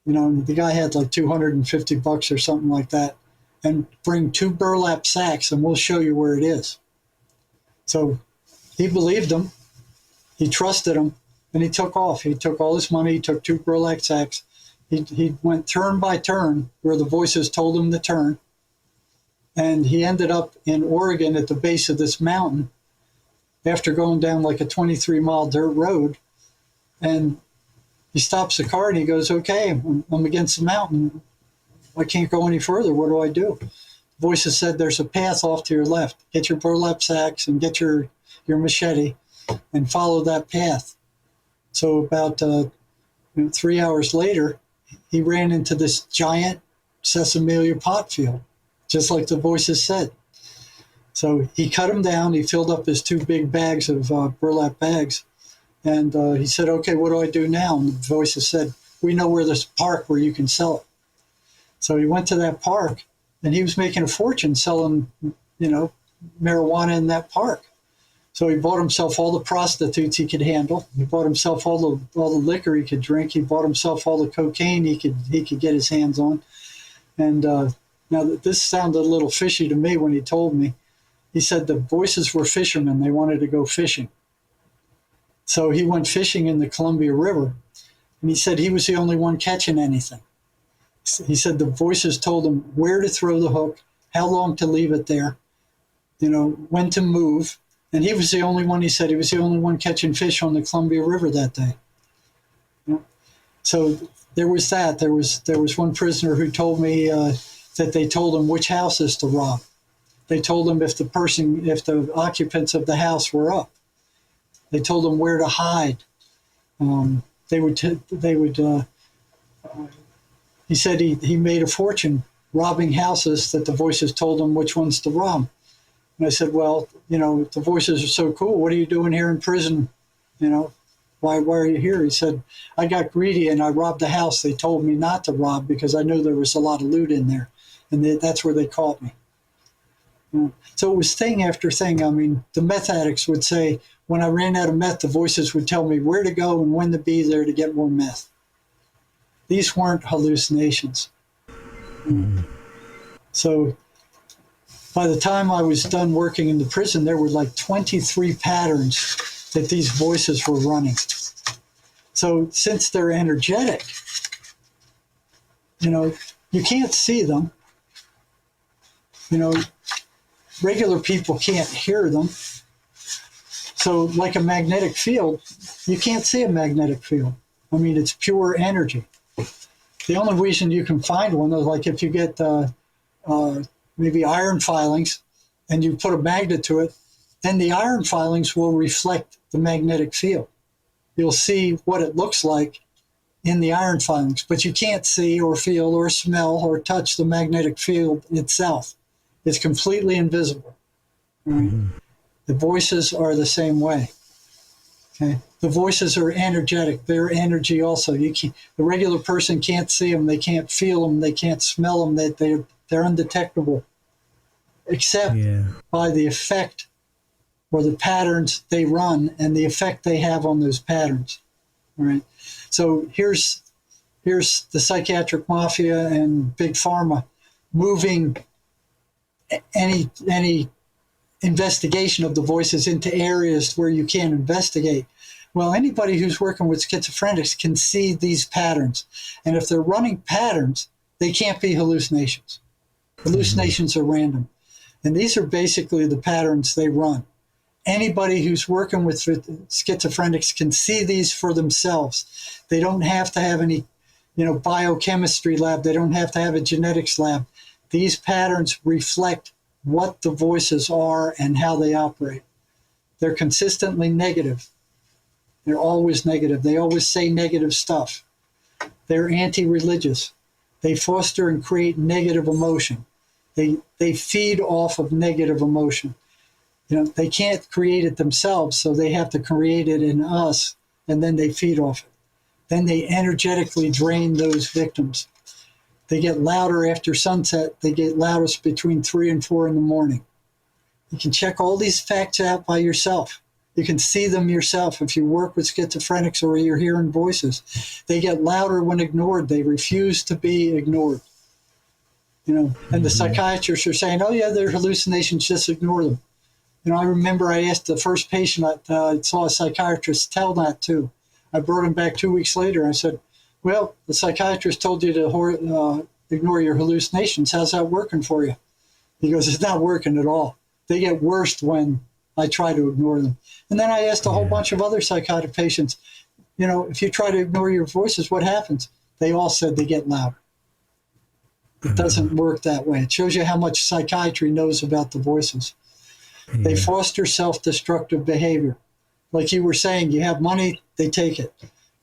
You know, and the guy had like $250 or something like that. And bring 2 burlap sacks and we'll show you where it is. So he believed him. He trusted him. And he took off. He took all his money. He took 2 burlap sacks. He went turn by turn where the voices told him to turn. And he ended up in Oregon at the base of this mountain after going down like a 23-mile dirt road. And he stops the car and he goes, okay, I'm against the mountain. I can't go any further. What do I do? Voices said, there's a path off to your left. Get your burlap sacks and get your machete and follow that path. So about 3 hours later, he ran into this giant sesamelia pot field, just like the voices said. So he cut them down. He filled up his 2 big bags of burlap bags. And he said, okay, what do I do now? And the voices said, we know where there's a park where you can sell it. So he went to that park, and he was making a fortune selling, marijuana in that park. So he bought himself all the prostitutes he could handle. He bought himself all the liquor he could drink. He bought himself all the cocaine he could get his hands on. And now this sounded a little fishy to me when he told me. He said the voices were fishermen. They wanted to go fishing. So he went fishing in the Columbia River, and he said he was the only one catching anything. He said the voices told him where to throw the hook, how long to leave it there, when to move. And he was the only one, he said, he was the only one catching fish on the Columbia River that day. So there was that. There was one prisoner who told me that they told him which houses to rob. They told him if the occupants of the house were up. They told him where to hide. He said he made a fortune robbing houses that the voices told him which ones to rob. And I said, well, if the voices are so cool, what are you doing here in prison? Why are you here? He said, I got greedy and I robbed the house they told me not to rob because I knew there was a lot of loot in there. And that's where they caught me. So it was thing after thing. I mean, the meth addicts would say, when I ran out of meth, the voices would tell me where to go and when to be there to get more meth. These weren't hallucinations. So by the time I was done working in the prison, there were like 23 patterns that these voices were running. So since they're energetic, you can't see them. Regular people can't hear them. So like a magnetic field, you can't see a magnetic field. I mean, it's pure energy. The only reason you can find one is like if you get maybe iron filings and you put a magnet to it, then the iron filings will reflect the magnetic field. You'll see what it looks like in the iron filings, but you can't see or feel or smell or touch the magnetic field itself. It's completely invisible. Right? The voices are the same way. Okay, the voices are energetic. They're energy also. The regular person can't see them. They can't feel them. They can't smell them. They're undetectable, except by the effect or the patterns they run and the effect they have on those patterns. All right. So here's the psychiatric mafia and big pharma moving any investigation of the voices into areas where you can't investigate. Well, anybody who's working with schizophrenics can see these patterns. And if they're running patterns, they can't be hallucinations. Hallucinations are random. And these are basically the patterns they run. Anybody who's working with schizophrenics can see these for themselves. They don't have to have any, biochemistry lab. They don't have to have a genetics lab. These patterns reflect what the voices are and how they operate. They're consistently negative. They're always negative. They always say negative stuff. They're anti-religious. They foster and create negative emotion. They feed off of negative emotion. They can't create it themselves, so they have to create it in us, and then they feed off it. Then they energetically drain those victims. They get louder after sunset. They get loudest between 3 and 4 in the morning. You can check all these facts out by yourself. You can see them yourself if you work with schizophrenics or you're hearing voices. They get louder when ignored. They refuse to be ignored. And the psychiatrists are saying, oh yeah, they're hallucinations, just ignore them. I remember I asked the first patient I saw a psychiatrist tell that to. I brought him back 2 weeks later. I said, well, the psychiatrist told you to ignore your hallucinations. How's that working for you? He goes, it's not working at all. They get worse when I try to ignore them. And then I asked a whole bunch of other psychotic patients, if you try to ignore your voices, what happens? They all said they get louder. It doesn't work that way. It shows you how much psychiatry knows about the voices. They foster self-destructive behavior. Like you were saying, you have money, they take it.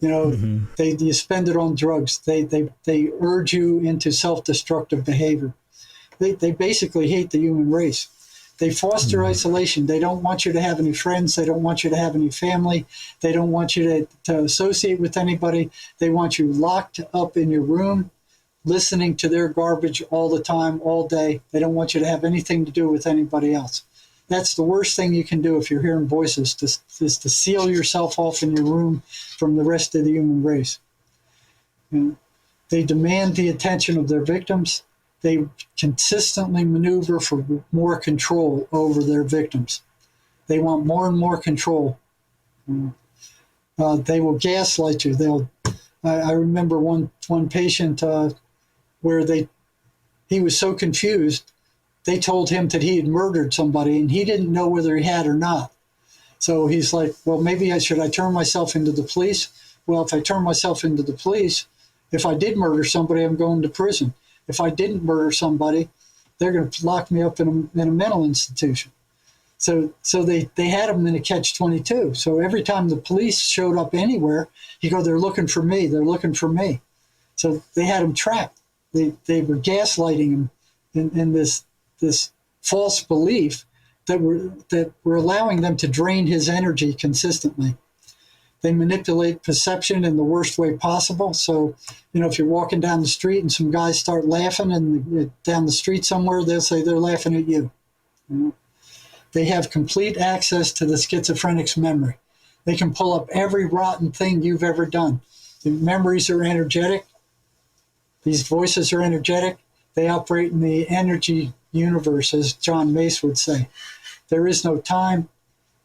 You spend it on drugs. They urge you into self-destructive behavior. They basically hate the human race. They foster isolation. They don't want you to have any friends. They don't want you to have any family. They don't want you to associate with anybody. They want you locked up in your room, listening to their garbage all the time, all day. They don't want you to have anything to do with anybody else. That's the worst thing you can do if you're hearing voices, is to seal yourself off in your room from the rest of the human race. You know, they demand the attention of their victims. They consistently maneuver for more control over their victims. They want more and more control. They will gaslight you. I remember one patient where he was so confused. They told him that he had murdered somebody, and he didn't know whether he had or not. So he's like, well, maybe should I turn myself into the police? Well, if I turn myself into the police, if I did murder somebody, I'm going to prison. If I didn't murder somebody, they're going to lock me up in a mental institution. So they had him in a catch-22. So every time the police showed up anywhere, he'd go, they're looking for me, they're looking for me. So they had him trapped. They were gaslighting him in this false belief that were allowing them to drain his energy consistently. They manipulate perception in the worst way possible. So, if you're walking down the street and some guys start laughing and down the street somewhere, they'll say they're laughing at you. They have complete access to the schizophrenic's memory. They can pull up every rotten thing you've ever done. The memories are energetic. These voices are energetic. They operate in the energy universe, as John Mace would say. There is no time.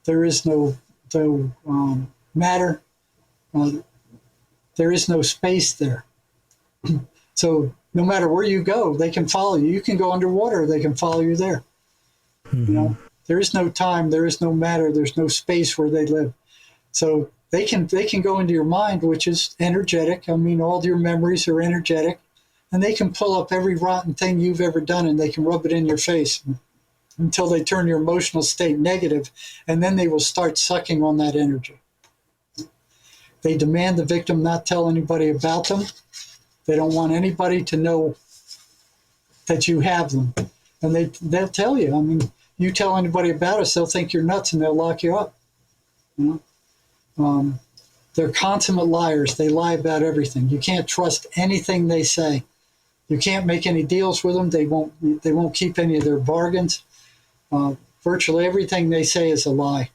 There is no matter. There is no space there. So no matter where you go, they can follow you. You can go underwater, they can follow you there. Mm-hmm. There is no time, there is no matter, there's no space where they live. So they can go into your mind, which is energetic. I mean, all your memories are energetic, and they can pull up every rotten thing you've ever done, and they can rub it in your face until they turn your emotional state negative, and then they will start sucking on that energy. They demand the victim not tell anybody about them. They don't want anybody to know that you have them. And they'll tell you. I mean, you tell anybody about us, they'll think you're nuts and they'll lock you up. They're consummate liars. They lie about everything. You can't trust anything they say. You can't make any deals with them. They won't keep any of their bargains. Virtually everything they say is a lie.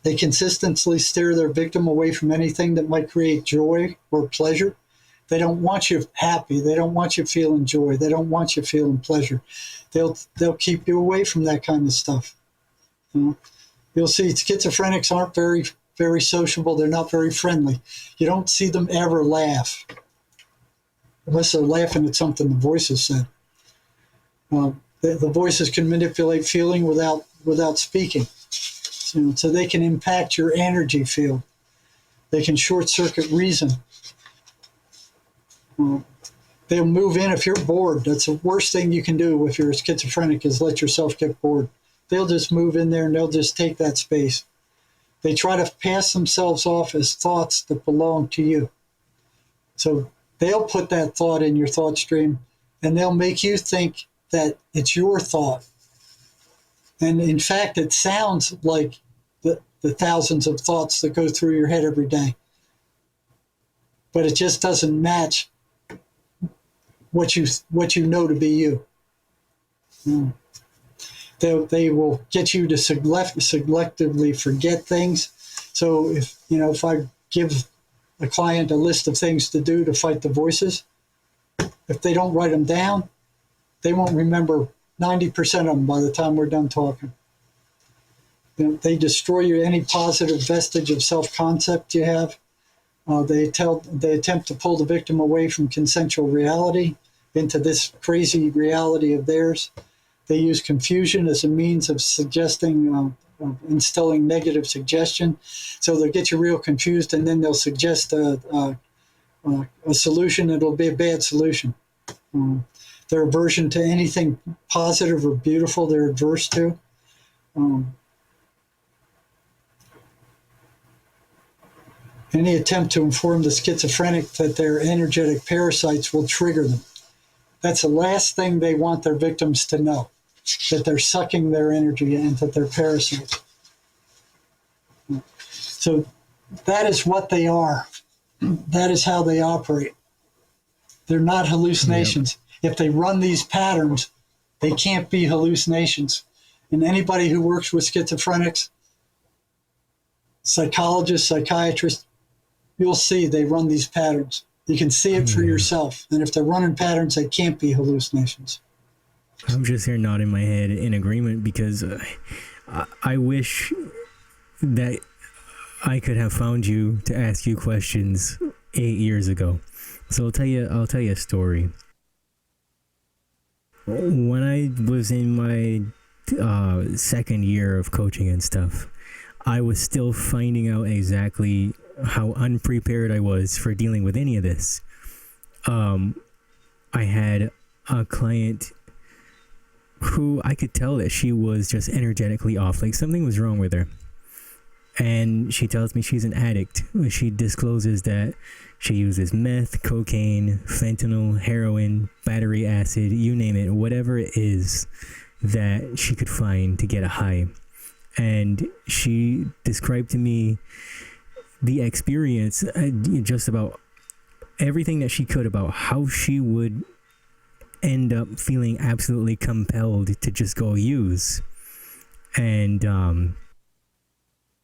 They consistently steer their victim away from anything that might create joy or pleasure. They don't want you happy. They don't want you feeling joy. They don't want you feeling pleasure. They'll keep you away from that kind of stuff. You'll see schizophrenics aren't very, very sociable. They're not very friendly. You don't see them ever laugh, unless they're laughing at something the voices said. The voices can manipulate feeling without speaking. So they can impact your energy field. They can short-circuit reason. They'll move in if you're bored. That's the worst thing you can do if you're a schizophrenic, is let yourself get bored. They'll just move in there and they'll just take that space. They try to pass themselves off as thoughts that belong to you. So they'll put that thought in your thought stream, and they'll make you think that it's your thought. And in fact, it sounds like the thousands of thoughts that go through your head every day. But it just doesn't match what you know to be you. They will get you to selectively forget things. So if I give a client a list of things to do to fight the voices, if they don't write them down, they won't remember 90% of them by the time we're done talking. They destroy any positive vestige of self-concept you have. They attempt to pull the victim away from consensual reality into this crazy reality of theirs. They use confusion as a means of suggesting, instilling negative suggestion. So they'll get you real confused, and then they'll suggest a solution. It'll be a bad solution. Their aversion to anything positive or beautiful, they're adverse to. Any attempt to inform the schizophrenic that they're energetic parasites will trigger them. That's the last thing they want their victims to know. that they're sucking their energy and that they're parasites. So that is what they are. That is how they operate. They're not hallucinations. Yep. If they run these patterns, they can't be hallucinations. And anybody who works with schizophrenics, psychologists, psychiatrists, you'll see they run these patterns. You can see it for yourself. And if they're running patterns, they can't be hallucinations. I'm just here nodding my head in agreement because I wish that I could have found you to ask you questions 8 years ago. So I'll tell you a story. When I was in my second year of coaching and stuff, I was still finding out exactly how unprepared I was for dealing with any of this. I had a client who I could tell that she was just energetically off, like something was wrong with her. And she tells me she's an addict. She discloses that she uses meth, cocaine, fentanyl, heroin, battery acid, you name it, whatever it is that she could find to get a high. And she described to me the experience, just about everything that she could about how she would end up feeling absolutely compelled to just go use. And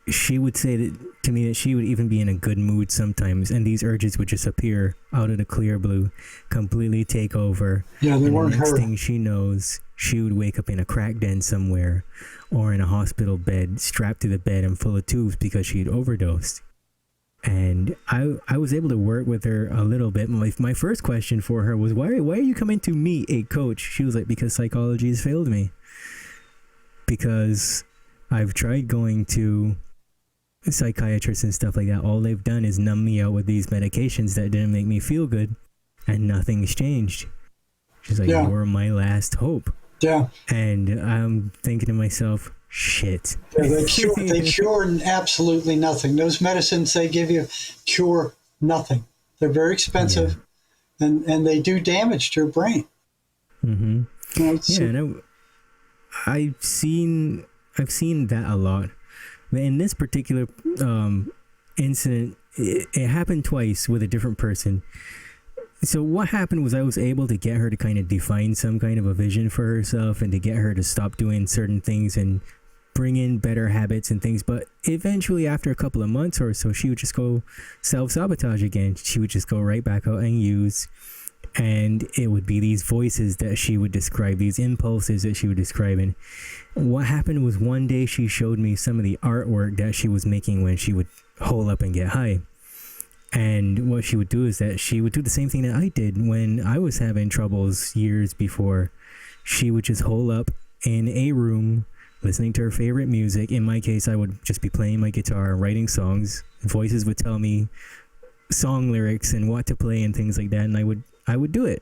she would say to me that she would even be in a good mood sometimes, and these urges would just appear out of the clear blue, completely take over. Yeah, they weren't her. The next thing she knows, she would wake up in a crack den somewhere or in a hospital bed, strapped to the bed and full of tubes because she had overdosed. And I was able to work with her a little bit. My first question for her was, why are you coming to me, a coach? She was like, because psychology has failed me. Because I've tried going to psychiatrists and stuff like that. All they've done is numb me out with these medications that didn't make me feel good, and nothing's changed. She's like, you're my last hope. Yeah. And I'm thinking to myself, shit. Yeah, they cure absolutely nothing. Those medicines they give you cure nothing. They're very expensive, and they do damage to your brain. Mm-hmm. You know, and I've seen that a lot. In this particular incident, it happened twice with a different person. So what happened was I was able to get her to kind of define some kind of a vision for herself and to get her to stop doing certain things and bring in better habits and things. But eventually, after a couple of months or so, she would just go self-sabotage again. She would just go right back out and use. And it would be these voices that she would describe, these impulses that she would describe. And what happened was one day she showed me some of the artwork that she was making when she would hole up and get high. And what she would do is that she would do the same thing that I did when I was having troubles years before. She would just hole up in a room, listening to her favorite music. In my case, I would just be playing my guitar, writing songs. Voices would tell me song lyrics and what to play and things like that. And I would do it.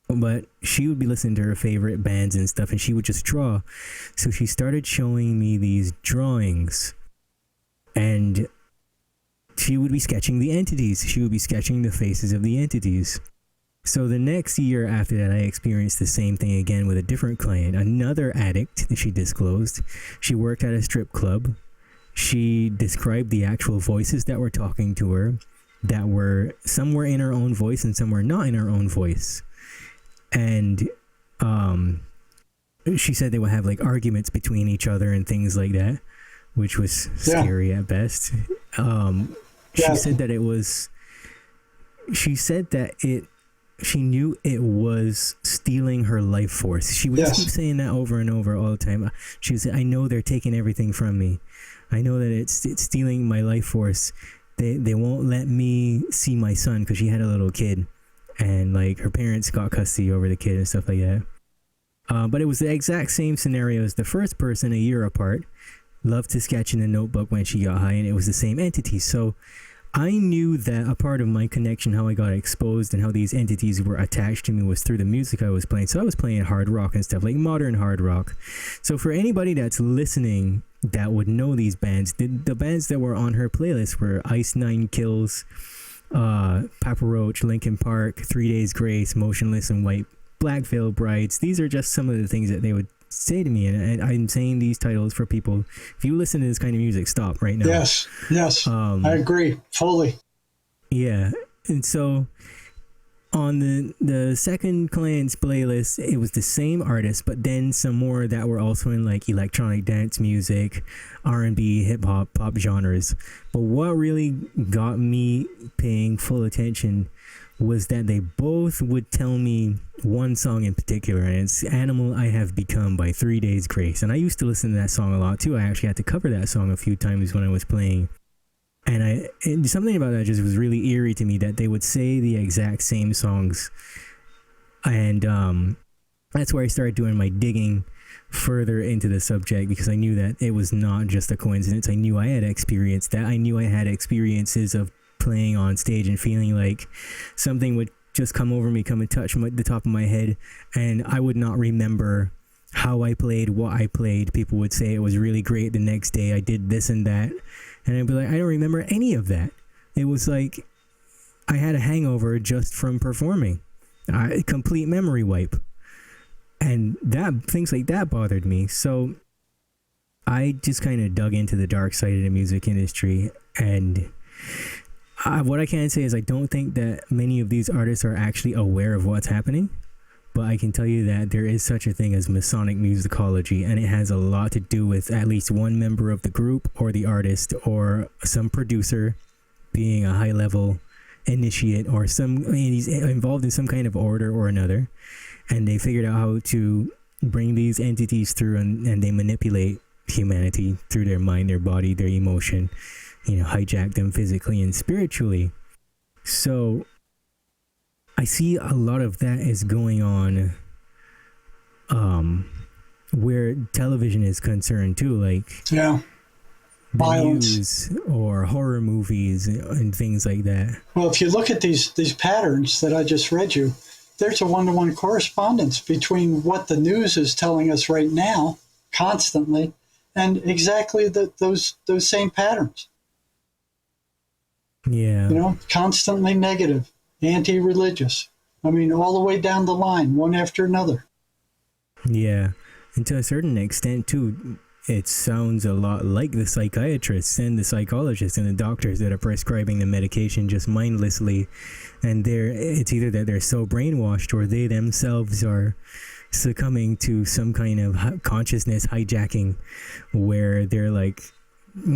But she would be listening to her favorite bands and stuff, and she would just draw. So she started showing me these drawings, and she would be sketching the entities. She would be sketching the faces of the entities. So the next year after that, I experienced the same thing again with a different client, another addict that she disclosed. She worked at a strip club. She described the actual voices that were talking to her, that were, some were in her own voice and some were not in her own voice. And she said they would have like arguments between each other and things like that, which was scary at best. She said that she knew it was stealing her life force. She would keep saying that over and over all the time. She said, I know they're taking everything from me. I know that it's stealing my life force. They won't let me see my son, because she had a little kid, and like her parents got custody over the kid and stuff like that. But it was the exact same scenario as the first person, a year apart. Loved to sketch in a notebook when she got high, and it was the same entity. So I knew that a part of my connection, how I got exposed and how these entities were attached to me, was through the music I was playing. So I was playing hard rock and stuff, like modern hard rock. So for anybody that's listening that would know these bands, the bands that were on her playlist were Ice Nine Kills, Papa Roach, Linkin Park, 3 Days Grace, Motionless in White, Black Veil Brides. These are just some of the things that they would say to me, and I'm saying these titles for people. If you listen to this kind of music, stop right now. Yes, I agree fully. Yeah, and so on the second Client's playlist, it was the same artist, but then some more that were also in like electronic dance music, R&B, hip hop, pop genres. But what really got me paying full attention was that they both would tell me one song in particular, and it's Animal I Have Become by 3 Days Grace. And I used to listen to that song a lot too. I actually had to cover that song a few times when I was playing. And something about that just was really eerie to me, that they would say the exact same songs. And that's where I started doing my digging further into the subject, because I knew that it was not just a coincidence. I knew I had experienced that. I knew I had experiences of playing on stage and feeling like something would just come over me, come and touch the top of my head, and I would not remember how I played, what I played. People would say it was really great the next day, I did this and that, and I'd be like, I don't remember any of that. It was like I had a hangover just from performing, complete memory wipe, and that things like that bothered me. So I just kind of dug into the dark side of the music industry, and what I can say is I don't think that many of these artists are actually aware of what's happening, but I can tell you that there is such a thing as Masonic musicology, and it has a lot to do with at least one member of the group or the artist or some producer being a high-level initiate, or he's involved in some kind of order or another, and they figured out how to bring these entities through, and they manipulate humanity through their mind, their body, their emotion, hijack them physically and spiritually. So I see a lot of that is going on where television is concerned too, like violence, news or horror movies and things like that. Well, if you look at these patterns that I just read you, there's a one-to-one correspondence between what the news is telling us right now constantly and exactly those same patterns. Yeah. Constantly negative, anti-religious. I mean, all the way down the line, one after another. Yeah. And to a certain extent, too, it sounds a lot like the psychiatrists and the psychologists and the doctors that are prescribing the medication just mindlessly. And it's either that they're so brainwashed or they themselves are succumbing to some kind of consciousness hijacking where they're like,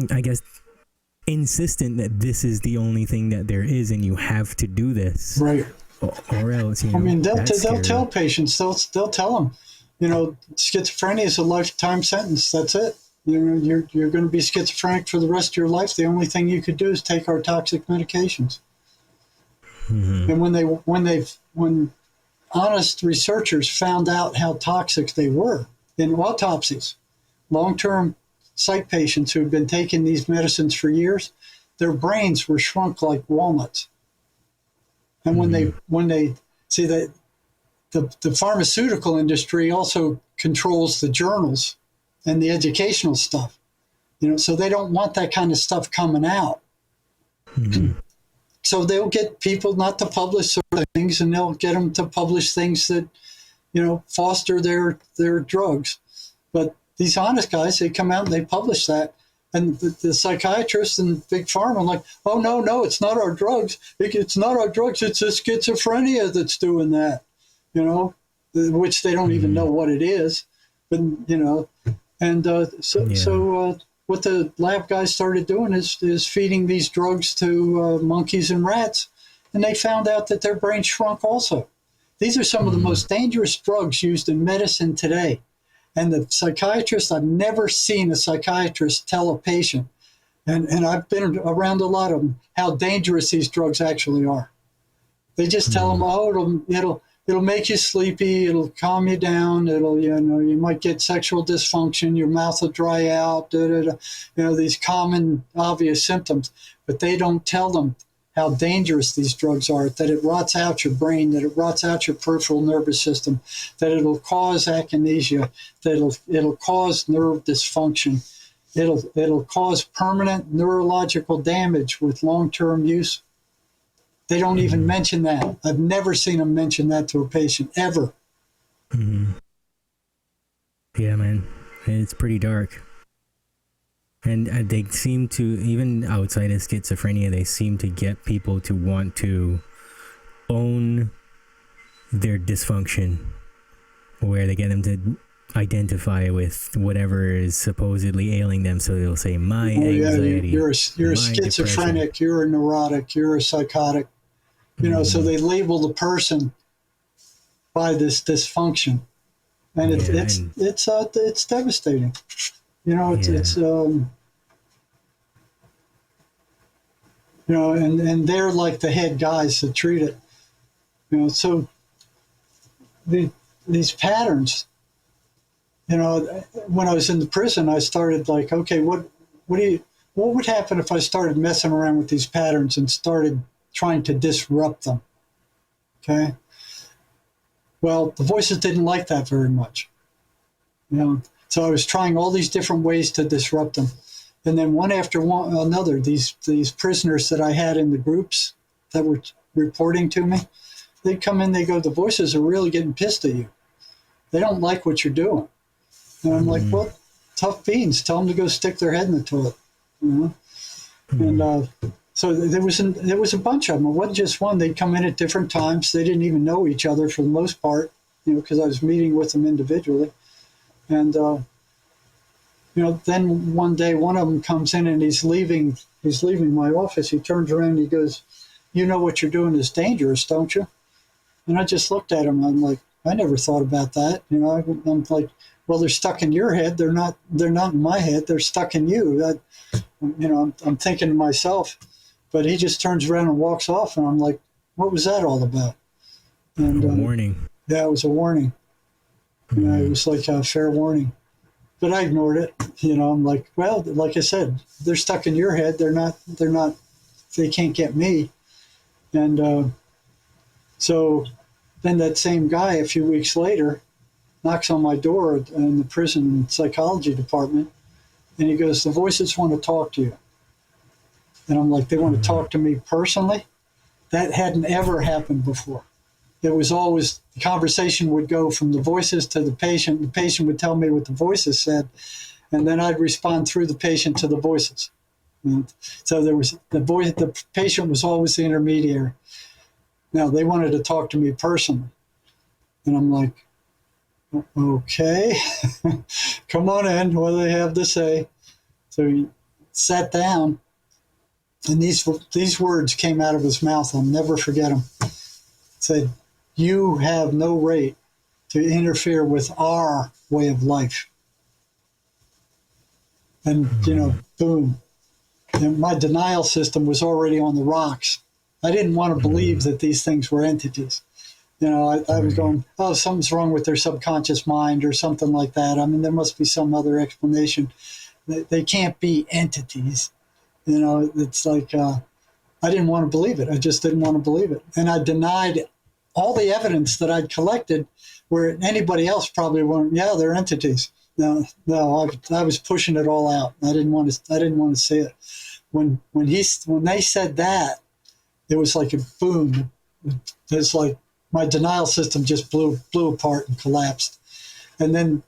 I guess, insistent that this is the only thing that there is and you have to do this, right? Or else, I mean, they'll tell patients, they'll tell them, schizophrenia is a lifetime sentence. That's it. You're going to be schizophrenic for the rest of your life. The only thing you could do is take our toxic medications. Mm-hmm. And when honest researchers found out how toxic they were in autopsies, long-term psych patients who had been taking these medicines for years, their brains were shrunk like walnuts. And when they see that the pharmaceutical industry also controls the journals and the educational stuff, so they don't want that kind of stuff coming out. Mm-hmm. So they'll get people not to publish certain things, and they'll get them to publish things that, foster their drugs. But these honest guys, they come out and they publish that. And the psychiatrists and Big Pharma are like, oh, no, it's not our drugs. It's not our drugs. It's the schizophrenia that's doing that, which they don't even know what it is. But, so what the lab guys started doing is feeding these drugs to monkeys and rats. And they found out that their brains shrunk also. These are some of the most dangerous drugs used in medicine today. And the psychiatrist, I've never seen a psychiatrist tell a patient, and I've been around a lot of them, how dangerous these drugs actually are. They just tell them, oh, it'll make you sleepy, it'll calm you down, you might get sexual dysfunction, your mouth will dry out, these common obvious symptoms. But they don't tell them how dangerous these drugs are, that it rots out your brain, that it rots out your peripheral nervous system, that it'll cause akinesia, that it'll cause nerve dysfunction, it'll cause permanent neurological damage with long-term use. They don't even mention that. I've never seen them mention that to a patient, ever. Yeah, man, it's pretty dark. And they seem to, even outside of schizophrenia, they seem to get people to want to own their dysfunction, where they get them to identify with whatever is supposedly ailing them. So they'll say, my anxiety. You're a my schizophrenic, depression. you're a neurotic, you're a psychotic. So they label the person by this dysfunction, and it's devastating. And they're like the head guys that treat it. So these patterns. When I was in the prison, I started like, okay, what would happen if I started messing around with these patterns and started trying to disrupt them? Okay. Well, the voices didn't like that very much. So I was trying all these different ways to disrupt them. And then one after another, these prisoners that I had in the groups that were reporting to me, they'd come in, they go, the voices are really getting pissed at you. They don't like what you're doing. And I'm like, well, tough beans. Tell them to go stick their head in the toilet. And so there was a bunch of them. It wasn't just one. They'd come in at different times. They didn't even know each other for the most part, because I was meeting with them individually. And then one day one of them comes in and he's leaving my office. He turns around and he goes, "You know what you're doing is dangerous, don't you?" And I just looked at him. I'm like, I never thought about that. I'm like, well, they're stuck in your head. They're not in my head. They're stuck in you. I'm thinking to myself, but he just turns around and walks off. And I'm like, what was that all about? And a warning. Yeah, it was a warning. It was like a fair warning. But I ignored it. I'm like, well, like I said, they're stuck in your head. They can't get me. And so then that same guy a few weeks later knocks on my door in the prison psychology department, and he goes, "The voices want to talk to you." And I'm like, they want to talk to me personally? That hadn't ever happened before. It was always, the conversation would go from the voices to the patient. The patient would tell me what the voices said, and then I'd respond through the patient to the voices. And so there was the patient was always the intermediary. Now they wanted to talk to me personally. And I'm like, okay, come on in. What do they have to say? So he sat down, and these words came out of his mouth. I'll never forget them. It said, "You have no right to interfere with our way of life." And, boom. And my denial system was already on the rocks. I didn't want to believe that these things were entities. I was going, oh, something's wrong with their subconscious mind or something like that. I mean, there must be some other explanation. They can't be entities. It's like, I didn't want to believe it. I just didn't want to believe it. And I denied all the evidence that I'd collected, where anybody else probably won't, yeah, they're entities. No, I was pushing it all out. I didn't want to see it. When they said that, it was like a boom. It's like my denial system just blew apart and collapsed. And then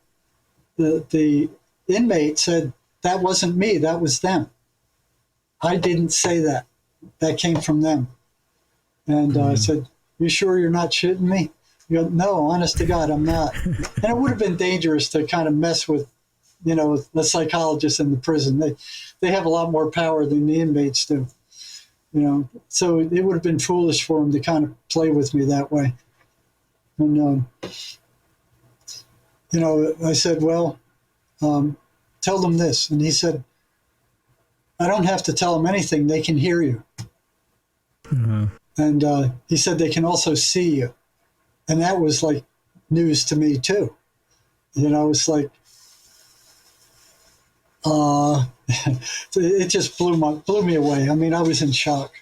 the inmate said, that wasn't me, that was them. I didn't say that. That came from them. And I said, you sure you're not shitting me? You go, no, honest to God, I'm not. And it would have been dangerous to kind of mess with, the psychologists in the prison. They have a lot more power than the inmates do. So it would have been foolish for them to kind of play with me that way. And, I said, well, tell them this. And he said, I don't have to tell them anything. They can hear you. Mm-hmm. And he said they can also see you. And that was like news to me too. It's like, it just blew me away. I mean, I was in shock.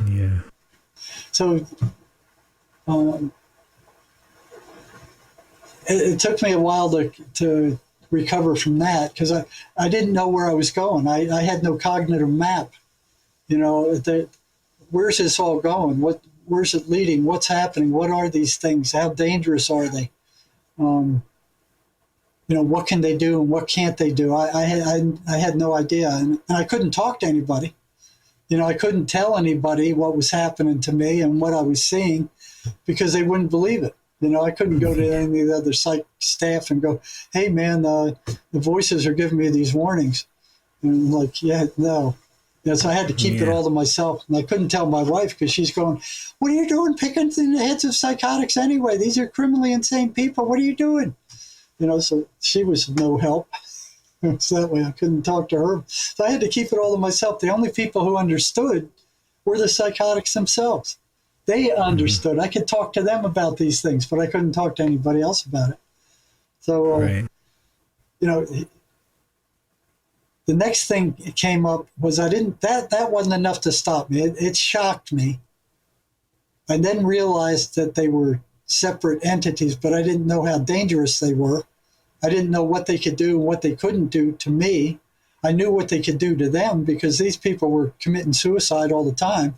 Yeah. So it took me a while to recover from that, because I didn't know where I was going. I had no cognitive map. Where's this all going? where's it leading? What's happening? What are these things? How dangerous are they? What can they do and what can't they do? I had no idea, and I couldn't talk to anybody. I couldn't tell anybody what was happening to me and what I was seeing because they wouldn't believe it. I couldn't go to any of the other psych staff and go, hey, man, the voices are giving me these warnings. And I'm like, yeah, no. So I had to keep it all to myself. And I couldn't tell my wife because she's going, what are you doing picking in the heads of psychotics anyway? These are criminally insane people. What are you doing? So she was no help. So that way I couldn't talk to her. So I had to keep it all to myself. The only people who understood were the psychotics themselves. They understood. I could talk to them about these things, but I couldn't talk to anybody else about it. So, the next thing that came up was that wasn't enough to stop me. It shocked me. I then realized that they were separate entities, but I didn't know how dangerous they were. I didn't know what they could do and what they couldn't do to me. I knew what they could do to them because these people were committing suicide all the time.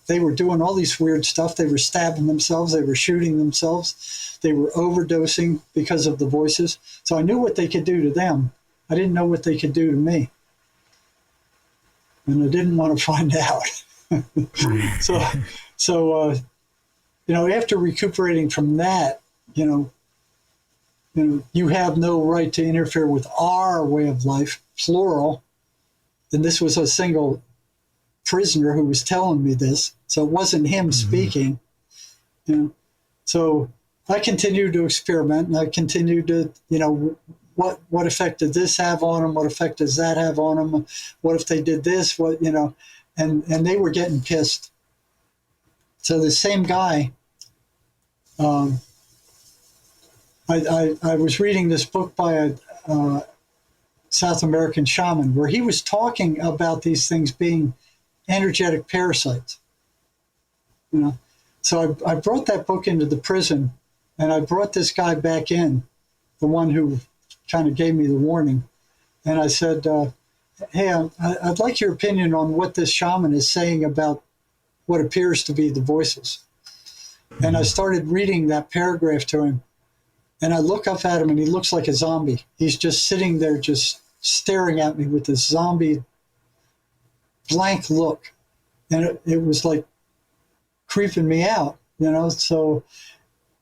They were doing all these weird stuff. They were stabbing themselves. They were shooting themselves. They were overdosing because of the voices. So I knew what they could do to them. I didn't know what they could do to me. And I didn't want to find out. So, after recuperating from that, you have no right to interfere with our way of life, plural. And this was a single prisoner who was telling me this. So it wasn't him speaking. So I continued to experiment, and I continued to, what effect did this have on them? What effect does that have on them? What if they did this? And they were getting pissed. So the same guy, I was reading this book by a South American shaman where he was talking about these things being energetic parasites. So I brought that book into the prison, and I brought this guy back in, the one who kind of gave me the warning. And I said, hey, I'd like your opinion on what this shaman is saying about what appears to be the voices. And I started reading that paragraph to him. And I look up at him, and he looks like a zombie. He's just sitting there just staring at me with this zombie blank look. And it was like creeping me out, So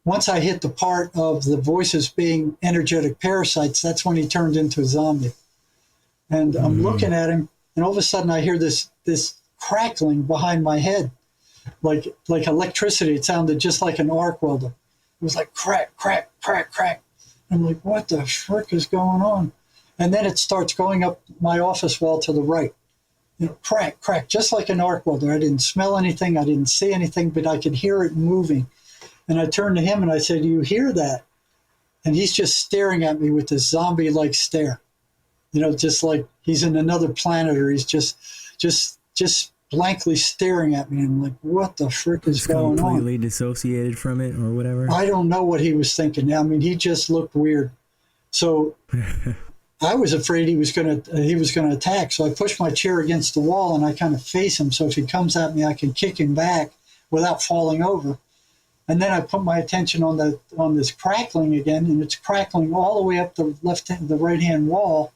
once I hit the part of the voices being energetic parasites, that's when he turned into a zombie. And I'm looking at him, and all of a sudden I hear this crackling behind my head, like electricity. It sounded just like an arc welder. It was like crack, crack, crack, crack. I'm like, what the frick is going on? And then it starts going up my office wall to the right. Crack, crack, just like an arc welder. I didn't smell anything. I didn't see anything, but I could hear it moving. And I turned to him and I said, do you hear that? And he's just staring at me with this zombie-like stare. Just like he's in another planet, or he's just blankly staring at me. And I'm like, what the frick is going on? Completely dissociated from it or whatever? I don't know what he was thinking. I mean, he just looked weird. So I was afraid he was going to attack. So I pushed my chair against the wall, and I kind of face him. So if he comes at me, I can kick him back without falling over. And then I put my attention on this crackling again, and it's crackling all the way up the right-hand wall.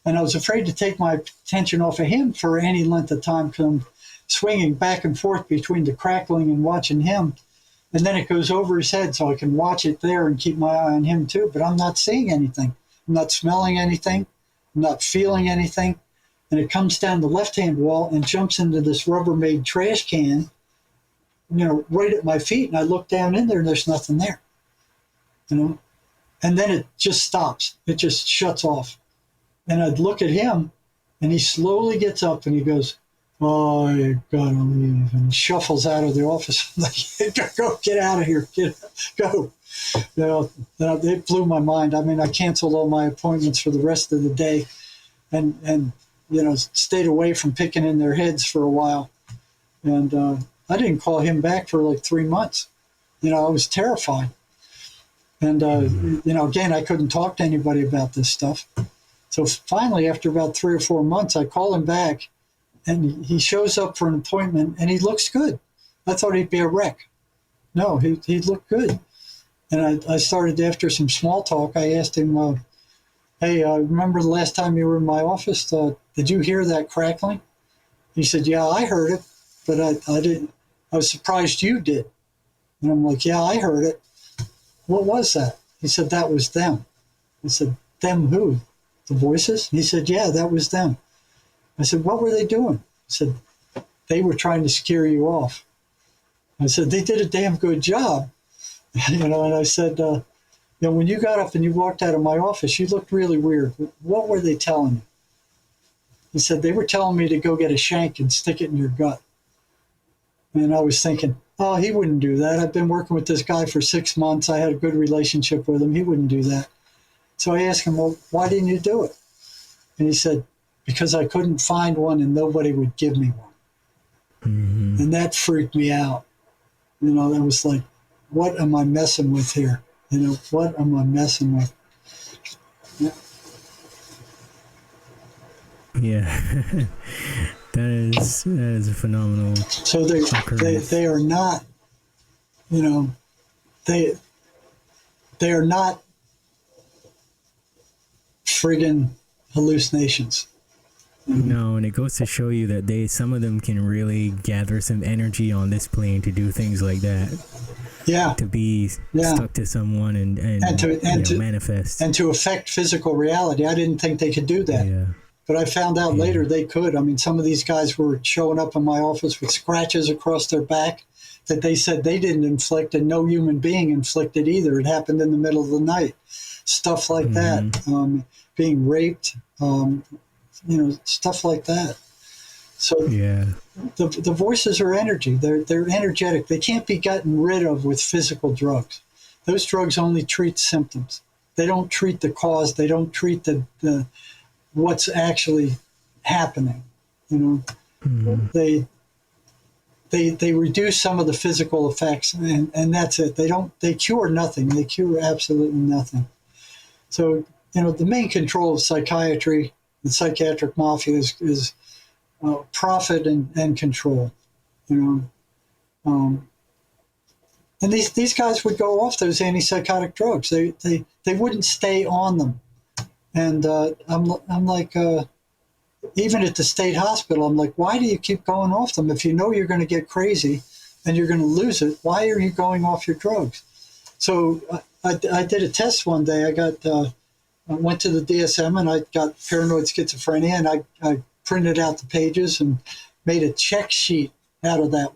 And I was afraid to take my attention off of him for any length of time because I'm swinging back and forth between the crackling and watching him. And then it goes over his head, so I can watch it there and keep my eye on him too. But I'm not seeing anything. I'm not smelling anything. I'm not feeling anything. And it comes down the left-hand wall and jumps into this Rubbermaid trash can, right at my feet. And I look down in there, and there's nothing there. And then it just stops. It just shuts off. And I'd look at him, and he slowly gets up, and he goes, oh, I gotta leave, and shuffles out of the office. I'm like, go, get out of here, go. It blew my mind. I mean, I canceled all my appointments for the rest of the day, and stayed away from picking in their heads for a while. And I didn't call him back for like 3 months. I was terrified. And, again, I couldn't talk to anybody about this stuff. So finally, after about 3 or 4 months, I call him back, and he shows up for an appointment, and he looks good. I thought he'd be a wreck. No, he looked good. And I started, after some small talk, I asked him, hey, remember the last time you were in my office? Did you hear that crackling? He said, yeah, I heard it, but I didn't. I was surprised you did. And I'm like, yeah, I heard it. What was that? He said, that was them. I said, them who? The voices? He said, yeah, that was them. I said, what were they doing? He said, they were trying to scare you off. I said, they did a damn good job. And I said, when you got up and you walked out of my office, you looked really weird. What were they telling you? He said, they were telling me to go get a shank and stick it in your gut. And I was thinking, oh, he wouldn't do that. I've been working with this guy for 6 months. I had a good relationship with him. He wouldn't do that. So I asked him, well, why didn't you do it? And he said, because I couldn't find one and nobody would give me one. Mm-hmm. And that freaked me out. That was like, what am I messing with here? What am I messing with? Yeah. Yeah. that is a phenomenal. So they are not, they are not friggin' hallucinations. No, and it goes to show you that some of them can really gather some energy on this plane to do things like that. Yeah. To be stuck to someone and to manifest. And to affect physical reality. I didn't think they could do that. Yeah. But I found out later they could. I mean, some of these guys were showing up in my office with scratches across their back that they said they didn't inflict, and no human being inflicted either. It happened in the middle of the night. Stuff like that. Being raped, stuff like that. So the voices are energy. They're energetic. They can't be gotten rid of with physical drugs. Those drugs only treat symptoms. They don't treat the cause. They don't treat the what's actually happening. They reduce some of the physical effects, and that's it. They cure nothing. They cure absolutely nothing. So the main control of psychiatry, the psychiatric mafia, is profit and control. And these guys would go off those antipsychotic drugs. They wouldn't stay on them. And I'm like, even at the state hospital, I'm like, why do you keep going off them? If you know you're going to get crazy and you're going to lose it, why are you going off your drugs? So I did a test one day. I went to the DSM and I got paranoid schizophrenia, and I printed out the pages and made a check sheet out of that.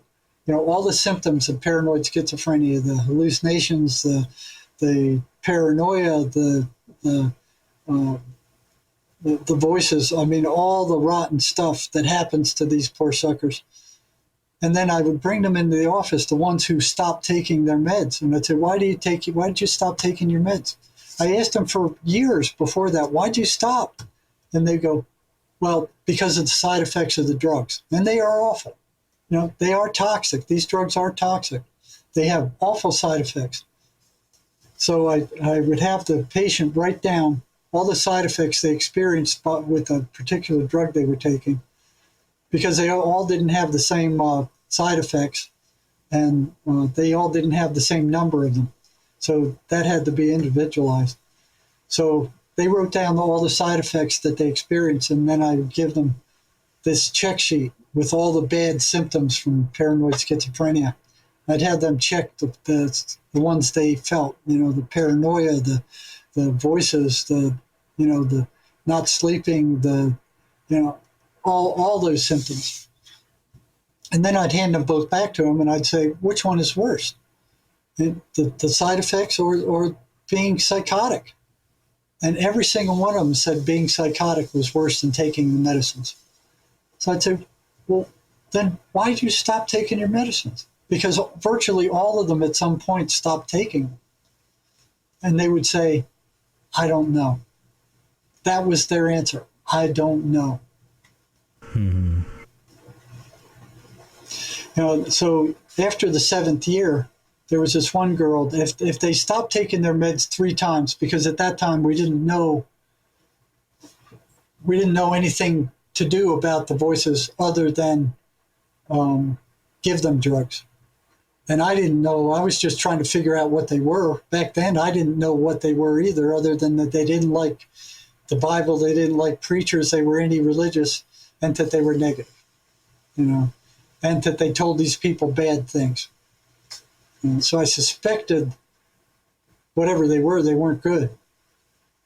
All the symptoms of paranoid schizophrenia, the hallucinations, the paranoia, the voices, all the rotten stuff that happens to these poor suckers. And then I would bring them into the office, the ones who stopped taking their meds. And I'd say, why did you stop taking your meds? I asked them for years before that, why'd you stop? And they go, well, because of the side effects of the drugs. And they are awful. They are toxic. These drugs are toxic. They have awful side effects. So I would have the patient write down all the side effects they experienced with a particular drug they were taking, because they all didn't have the same side effects, and they all didn't have the same number of them. So that had to be individualized. So they wrote down all the side effects that they experienced, and then I would give them this check sheet with all the bad symptoms from paranoid schizophrenia. I'd have them check the ones they felt, the paranoia, the voices, the not sleeping, all those symptoms. And then I'd hand them both back to them, and I'd say, which one is worse? The side effects or being psychotic? And every single one of them said being psychotic was worse than taking the medicines. So I'd say, well, then why did you stop taking your medicines? Because virtually all of them at some point stopped taking them. And they would say, I don't know. That was their answer. I don't know. So after the 7th year, there was this one girl, if they stopped taking their meds 3 times, because at that time we didn't know anything to do about the voices other than give them drugs. And I didn't know. I was just trying to figure out what they were. Back then, I didn't know what they were either, other than that they didn't like the Bible, they didn't like preachers, they were anti-religious, and that they were negative, and that they told these people bad things. And so I suspected whatever they weren't good.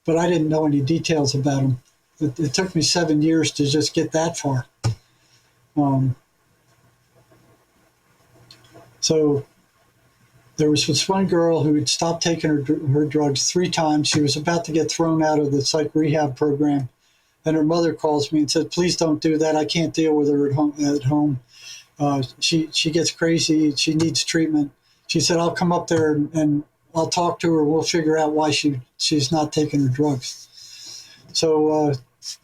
But I didn't know any details about them. It took me 7 years to just get that far. So there was this one girl who had stopped taking her drugs 3 times. She was about to get thrown out of the psych rehab program. And her mother calls me and said, please don't do that. I can't deal with her at home. She gets crazy. She needs treatment. She said, I'll come up there and I'll talk to her. We'll figure out why she's not taking her drugs. So,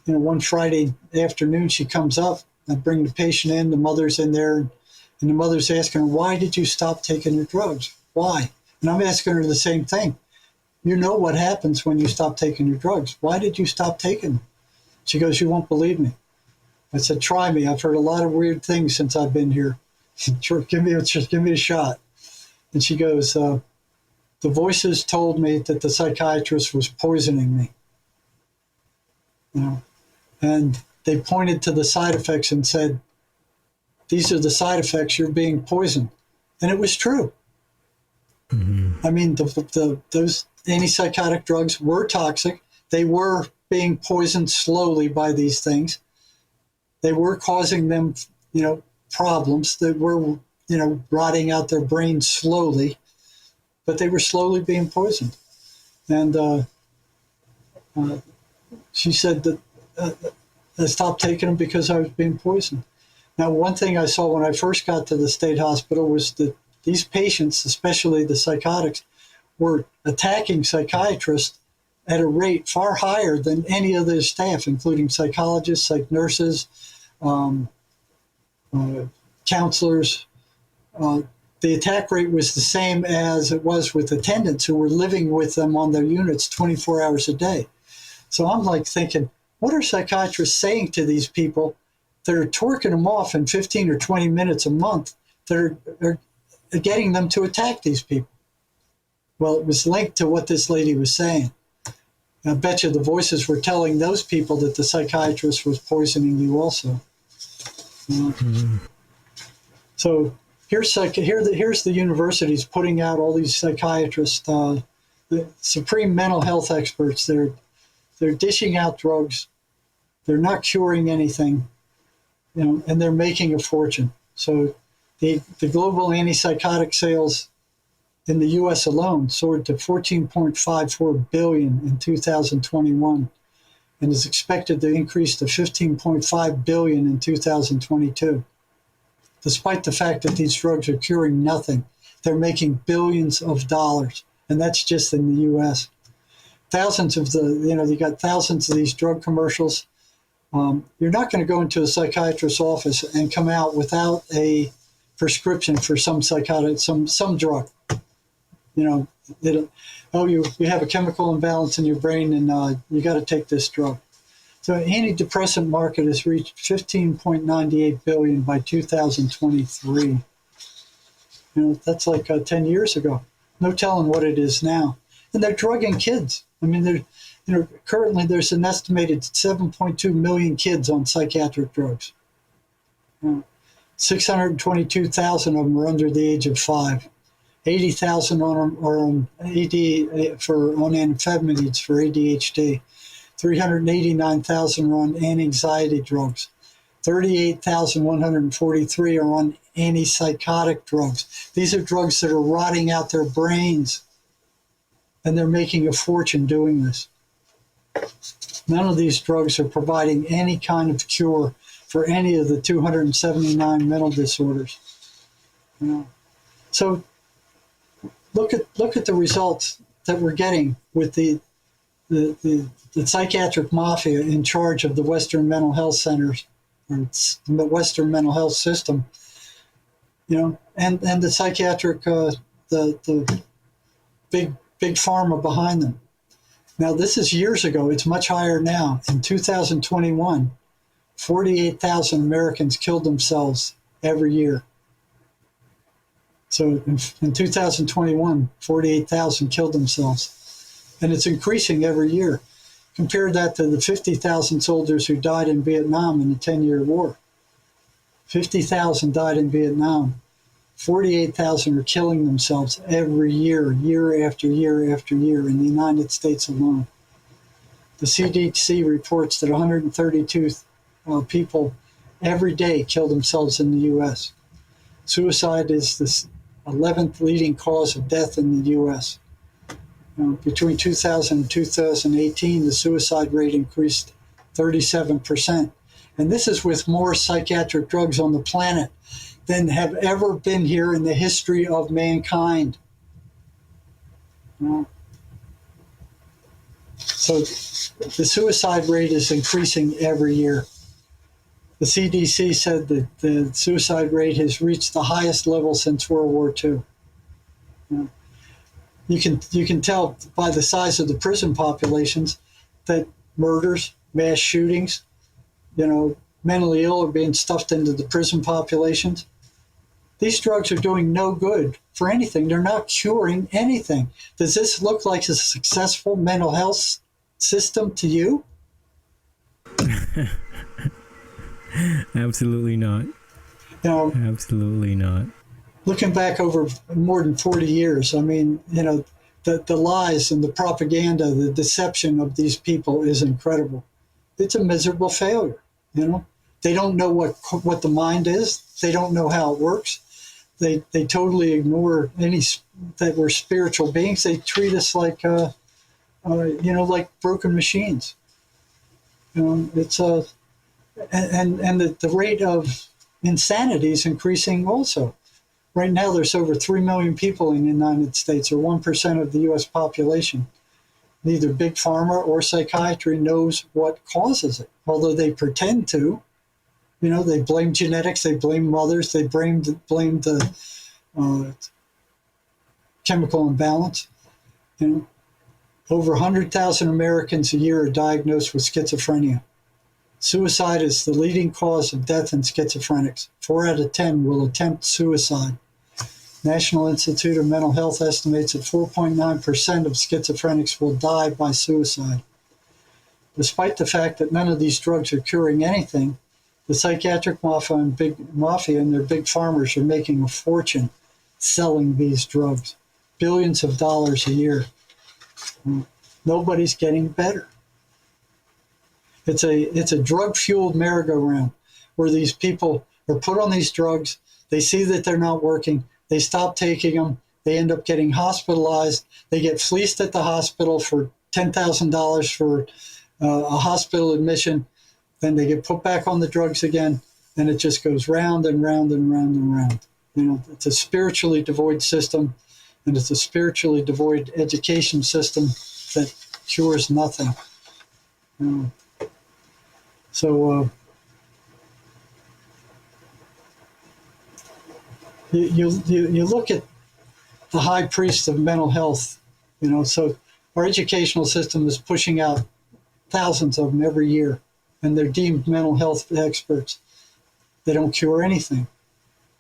one Friday afternoon, she comes up. I bring the patient in. The mother's in there. And the mother's asking her, why did you stop taking your drugs? Why? And I'm asking her the same thing. You know what happens when you stop taking your drugs. Why did you stop taking them? She goes, you won't believe me. I said, try me. I've heard a lot of weird things since I've been here. Sure, give me a shot. And she goes, the voices told me that the psychiatrist was poisoning me. And they pointed to the side effects and said, these are the side effects, you're being poisoned. And it was true. Mm-hmm. I mean, those antipsychotic drugs were toxic. They were being poisoned slowly by these things. They were causing them, problems that were, rotting out their brains slowly, but they were slowly being poisoned. And she said that I stopped taking them because I was being poisoned. Now, one thing I saw when I first got to the state hospital was that these patients, especially the psychotics, were attacking psychiatrists at a rate far higher than any of their staff, including psychologists, psych nurses, counselors. The attack rate was the same as it was with attendants who were living with them on their units 24 hours a day. So I'm like thinking, what are psychiatrists saying to these people that are twerking them off in 15 or 20 minutes a month that are getting them to attack these people? Well, it was linked to what this lady was saying. I bet you the voices were telling those people that the psychiatrist was poisoning you also. Mm-hmm. So here's the universities putting out all these psychiatrists, the supreme mental health experts. They're dishing out drugs. They're not curing anything, and they're making a fortune. So the global antipsychotic sales in the U.S. alone soared to $14.54 billion in 2021 and is expected to increase to $15.5 billion in 2022. Despite the fact that these drugs are curing nothing, they're making billions of dollars, and that's just in the U.S. Thousands of you got thousands of these drug commercials. You're not going to go into a psychiatrist's office and come out without a prescription for some psychotic, some drug. You have a chemical imbalance in your brain and you got to take this drug. So the antidepressant market has reached $15.98 billion by 2023. That's like 10 years ago. No telling what it is now. And they're drugging kids. I mean, currently there's an estimated 7.2 million kids on psychiatric drugs. 622,000 of them are under the age of 5. 80,000 are on amphetamines for ADHD. 389,000 are on anti-anxiety drugs. 38,143 are on antipsychotic drugs. These are drugs that are rotting out their brains, and they're making a fortune doing this. None of these drugs are providing any kind of cure for any of the 279 mental disorders. So look at the results that we're getting with the psychiatric mafia in charge of the Western mental health centers, or the Western mental health system, and the psychiatric, the big pharma behind them. Now, this is years ago. It's much higher now. In 2021, 48,000 Americans killed themselves every year. So in 2021, 48,000 killed themselves. And it's increasing every year. Compare that to the 50,000 soldiers who died in Vietnam in the 10-year war. 50,000 died in Vietnam. 48,000 are killing themselves every year, year after year after year in the United States alone. The CDC reports that 132 people every day kill themselves in the U.S. Suicide is the 11th leading cause of death in the U.S. Between 2000 and 2018, the suicide rate increased 37%. And this is with more psychiatric drugs on the planet than have ever been here in the history of mankind. So the suicide rate is increasing every year. The CDC said that the suicide rate has reached the highest level since World War II. You can tell by the size of the prison populations that murders, mass shootings, mentally ill are being stuffed into the prison populations. These drugs are doing no good for anything. They're not curing anything. Does this look like a successful mental health system to you? Absolutely not. Absolutely not. Looking back over more than 40 years, I mean, the lies and the propaganda, the deception of these people is incredible. It's a miserable failure. They don't know what the mind is. They don't know how it works. They totally ignore that we're spiritual beings. They treat us like like broken machines. It's and the rate of insanity is increasing also. Right now, there's over 3 million people in the United States, or 1% of the U.S. population. Neither Big Pharma or psychiatry knows what causes it, although they pretend to. They blame genetics, they blame mothers, they blame the chemical imbalance. Over 100,000 Americans a year are diagnosed with schizophrenia. Suicide is the leading cause of death in schizophrenics. 4 out of 10 will attempt suicide. National Institute of Mental Health estimates that 4.9% of schizophrenics will die by suicide. Despite the fact that none of these drugs are curing anything, the psychiatric mafia and their big pharmas are making a fortune selling these drugs. Billions of dollars a year. Nobody's getting better. It's a drug-fueled merry-go-round where these people are put on these drugs, they see that they're not working, they stop taking them, they end up getting hospitalized, they get fleeced at the hospital for $10,000 for a hospital admission, then they get put back on the drugs again, and it just goes round and round and round and round. It's a spiritually devoid system, and it's a spiritually devoid education system that cures nothing. So you look at the high priest of mental health, so our educational system is pushing out thousands of them every year, and they're deemed mental health experts. They don't cure anything.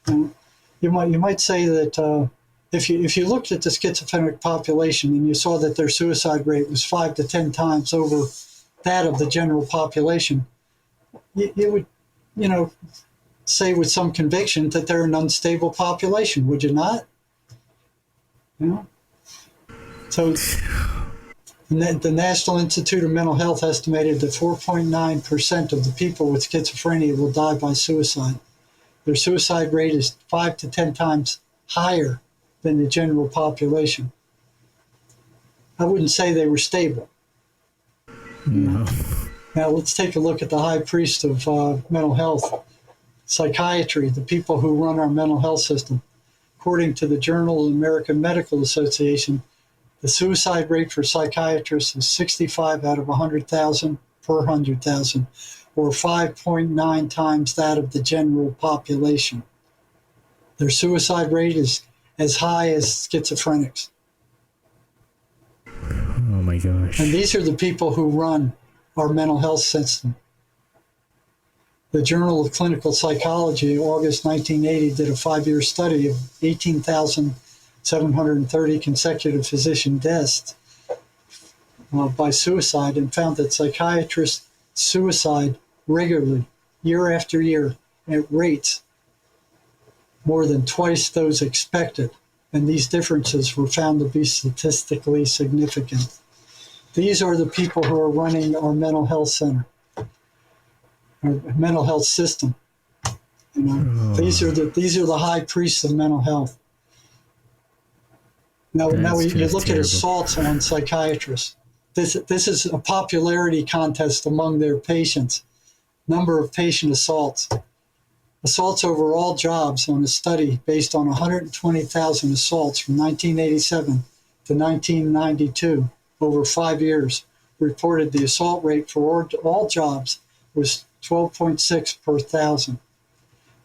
You might say that if you looked at the schizophrenic population and you saw that their suicide rate was 5 to 10 times over that of the general population, you would, say with some conviction that they're an unstable population, would you not? So the National Institute of Mental Health estimated that 4.9% of the people with schizophrenia will die by suicide. Their suicide rate is 5 to 10 times higher than the general population. I wouldn't say they were stable. No. Now let's take a look at the high priest of mental health, psychiatry, the people who run our mental health system. According to the Journal of the American Medical Association, the suicide rate for psychiatrists is 65 out of 100,000 per 100,000, or 5.9 times that of the general population. Their suicide rate is as high as schizophrenics. Oh my gosh. And these are the people who run our mental health system. The Journal of Clinical Psychology, August 1980, did a 5-year study of 18,730 consecutive physician deaths by suicide and found that psychiatrists suicide regularly, year after year, at rates more than twice those expected. And these differences were found to be statistically significant. These are the people who are running our mental health center, our mental health system. You know, these are the high priests of mental health. Now you look at assaults on psychiatrists. This is a popularity contest among their patients. Number of patient assaults. Assaults over all jobs on a study based on 120,000 assaults from 1987 to 1992 over 5 years reported the assault rate for all jobs was 12.6 per thousand.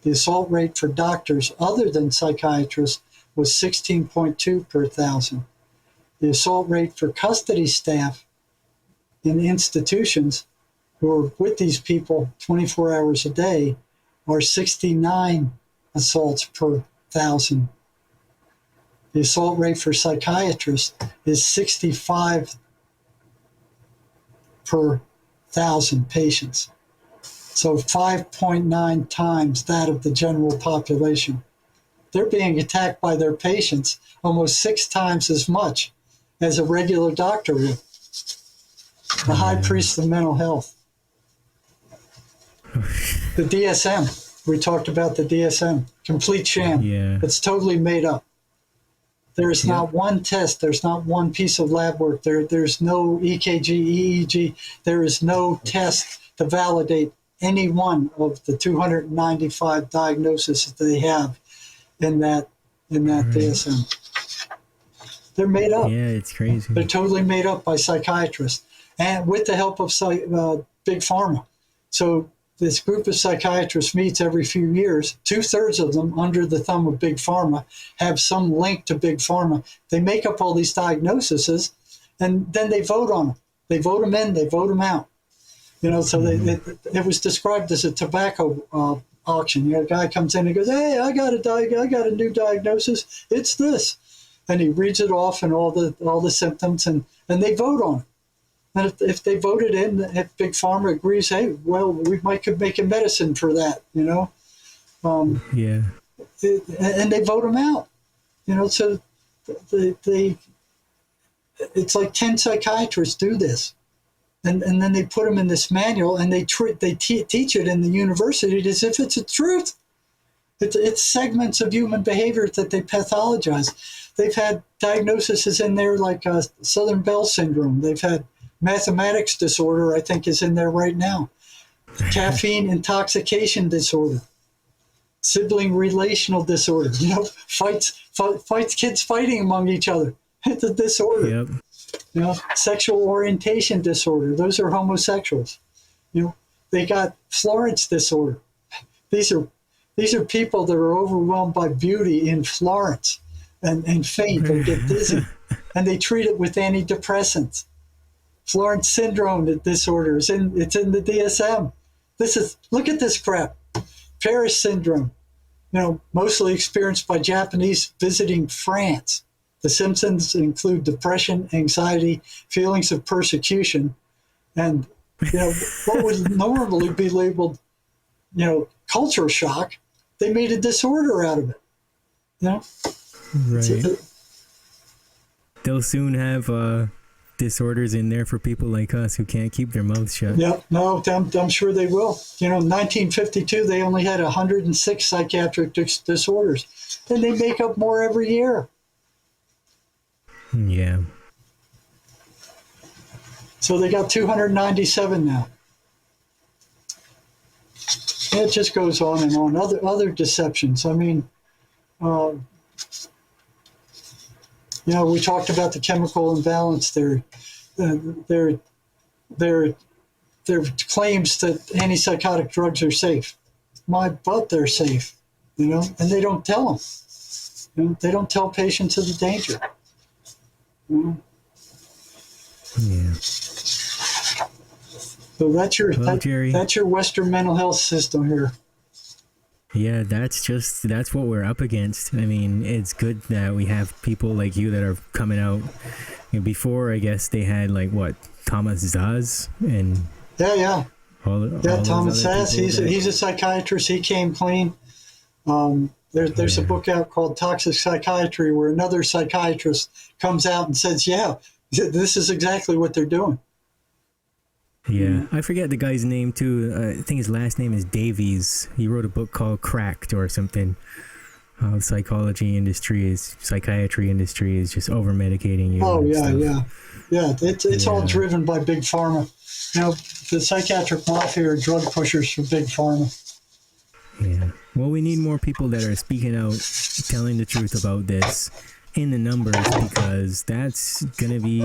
The assault rate for doctors other than psychiatrists was 16.2 per thousand. The assault rate for custody staff in institutions who are with these people 24 hours a day are 69 assaults per thousand. The assault rate for psychiatrists is 65 per thousand patients. So 5.9 times that of the general population. They're being attacked by their patients almost 6 times as much as a regular doctor would. The high priest of mental health. The DSM. We talked about the DSM. Complete sham. Yeah. It's totally made up. There is not one test. There's not one piece of lab work. There's no EKG, EEG. There is no test to validate any one of the 295 diagnoses that they have in that DSM. They're made up. Yeah, it's crazy. They're totally made up by psychiatrists and with the help of big pharma. So this group of psychiatrists meets every few years. 2/3 of them, under the thumb of big pharma, have some link to big pharma. They make up all these diagnoses, and then they vote on them. They vote them in, they vote them out. You know, so it was described as a tobacco auction. You know, a guy comes in and goes, "Hey, I got a new diagnosis. It's this," and he reads it off and all the symptoms, and they vote on it. And if they voted in, if Big Pharma agrees, hey, well, we could make a medicine for that, you know? And they vote them out, you know? So it's like 10 psychiatrists do this. And then they put them in this manual and they teach it in the university as if it's a truth. It's segments of human behavior that they pathologize. They've had diagnoses in there like Southern Bell syndrome. They've had mathematics disorder, I think, is in there right now. Caffeine intoxication disorder. Sibling relational disorder. You know, fights, kids fighting among each other. It's a disorder. Yep. You know, sexual orientation disorder. Those are homosexuals. You know, they got Florence disorder. These are people that are overwhelmed by beauty in Florence and faint and get dizzy. And they treat it with antidepressants. Florence syndrome disorder it's in the DSM. Look at this crap. Paris syndrome, you know, mostly experienced by Japanese visiting France. The symptoms include depression, anxiety, feelings of persecution, and you know what would normally be labeled, you know, culture shock. They made a disorder out of it. You know, right? They'll soon have disorders in there for people like us who can't keep their mouths shut. Yeah, no, I'm sure they will. You know, in 1952, they only had 106 psychiatric disorders, and they make up more every year. Yeah. So they got 297 now. And it just goes on and on. Other deceptions. I mean, you know, we talked about the chemical imbalance theory. Their claims that antipsychotic drugs are safe. My butt, they're safe. You know, and they don't tell them. You know, they don't tell patients of the danger. You know? Yeah. So that's your Jerry, that's your Western mental health system here. yeah, that's what we're up against. I mean, it's good that we have people like you that are coming out. You know, before, I guess they had like what, Thomas Zaz and all Thomas Zaz. He's a psychiatrist. He came clean. There's a book out called Toxic Psychiatry where another psychiatrist comes out and says, "Yeah, this is exactly what they're doing." Yeah, I forget the guy's name too. I think his last name is Davies. He wrote a book called Cracked or something. Psychiatry industry is just over medicating you. Oh yeah. It's all driven by big pharma. You know, the psychiatric mafia are drug pushers for big pharma. Yeah. Well, we need more people that are speaking out, telling the truth about this in the numbers, because that's gonna be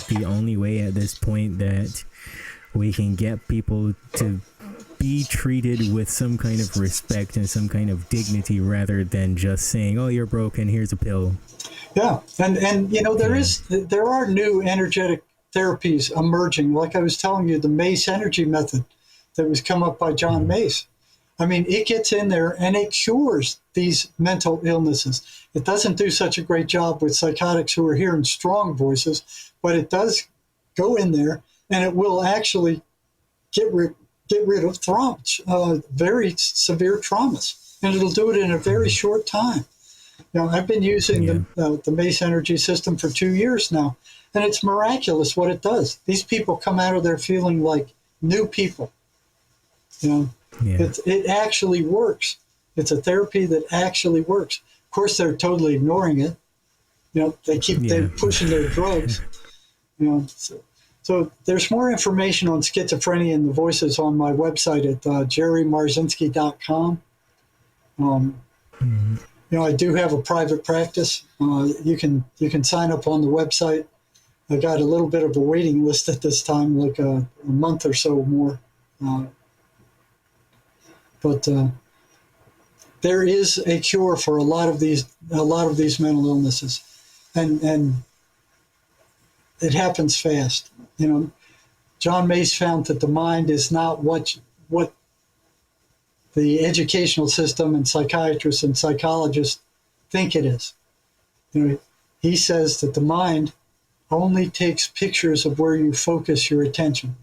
the only way at this point that we can get people to be treated with some kind of respect and some kind of dignity, rather than just saying, "Oh, you're broken, here's a pill." Yeah, and you know, there are new energetic therapies emerging. Like I was telling you, the Mace energy method that was come up by John Mace. I mean, it gets in there and it cures these mental illnesses. It doesn't do such a great job with psychotics who are hearing strong voices, but it does go in there and it will actually get rid of very severe traumas, and it'll do it in a very short time. You know, I've been using the Mace energy system for 2 years now, and it's miraculous what it does. These people come out of there feeling like new people. You know, it actually works. It's a therapy that actually works. Of course, they're totally ignoring it. You know, they're pushing their drugs. You know, so there's more information on schizophrenia and the voices on my website at jerrymarzinsky.com. You know, I do have a private practice. You can sign up on the website. I got a little bit of a waiting list at this time, like a month or so more. But there is a cure for a lot of these mental illnesses, and it happens fast. You know, John Mace found that the mind is not what the educational system and psychiatrists and psychologists think it is. You know, he says that the mind only takes pictures of where you focus your attention,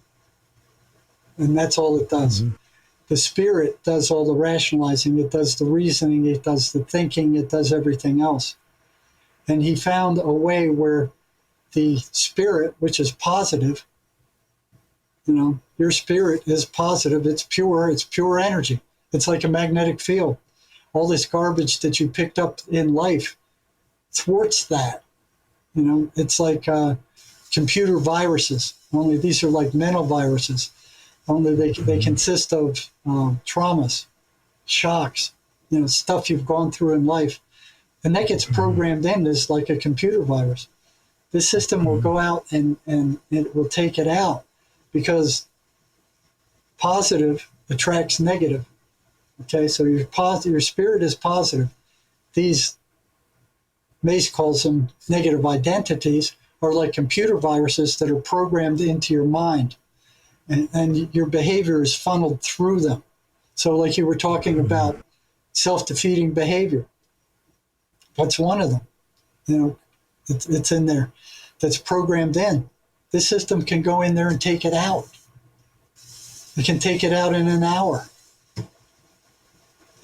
and that's all it does. Mm-hmm. The spirit does all the rationalizing, it does the reasoning, it does the thinking, it does everything else. And he found a way where the spirit, which is positive, you know, your spirit is positive, it's pure energy. It's like a magnetic field. All this garbage that you picked up in life thwarts that. You know, it's like computer viruses, only these are like mental viruses. Only they consist of traumas, shocks, you know, stuff you've gone through in life. And that gets programmed in as like a computer virus. This system will go out and it will take it out, because positive attracts negative. Okay, so your spirit is positive. These, Mace calls them negative identities, are like computer viruses that are programmed into your mind. And your behavior is funneled through them. So like you were talking about self-defeating behavior. That's one of them. You know, it's in there. That's programmed in. This system can go in there and take it out. It can take it out in an hour.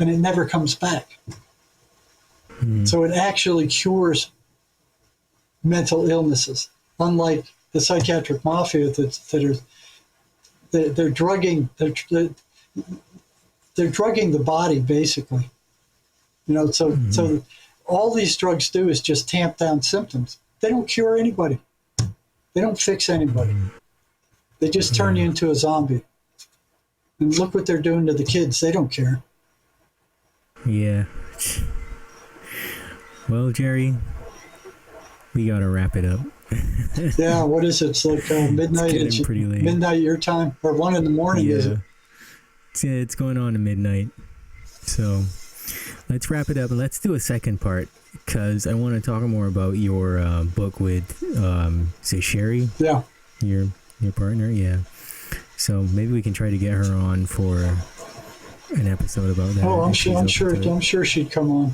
And it never comes back. So it actually cures mental illnesses. Unlike the psychiatric mafia they're drugging the body, basically. You know, so all these drugs do is just tamp down symptoms. They don't cure anybody. They don't fix anybody. They just turn you into a zombie. And look what they're doing to the kids. They don't care. Yeah. Well, Jerry, we gotta wrap it up. Yeah, what is it? It's like midnight. It's getting pretty late. Midnight your time, or 1 in the morning, is it? Yeah, it's going on to midnight. So let's wrap it up and let's do a second part, because I want to talk more about your book with, say, Sherry? Yeah. Your partner? Yeah. So maybe we can try to get her on for an episode about that. Oh, if she's open to it. I'm sure she'd come on.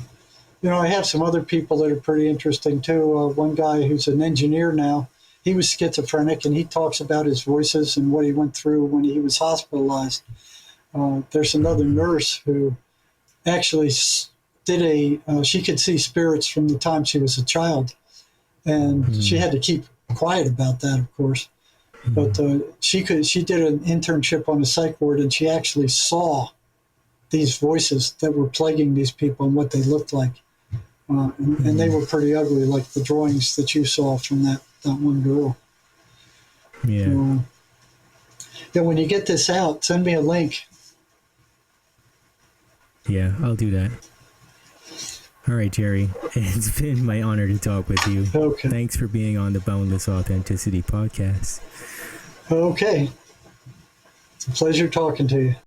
You know, I have some other people that are pretty interesting too. One guy who's an engineer now, he was schizophrenic, and he talks about his voices and what he went through when he was hospitalized. There's another nurse who actually she could see spirits from the time she was a child, and she had to keep quiet about that, of course. But she did an internship on a psych ward, and she actually saw these voices that were plaguing these people and what they looked like. And they were pretty ugly, like the drawings that you saw from that one girl. Yeah. Yeah, when you get this out, send me a link. Yeah, I'll do that. All right, Jerry. It's been my honor to talk with you. Okay. Thanks for being on the Boundless Authenticity podcast. Okay. It's a pleasure talking to you.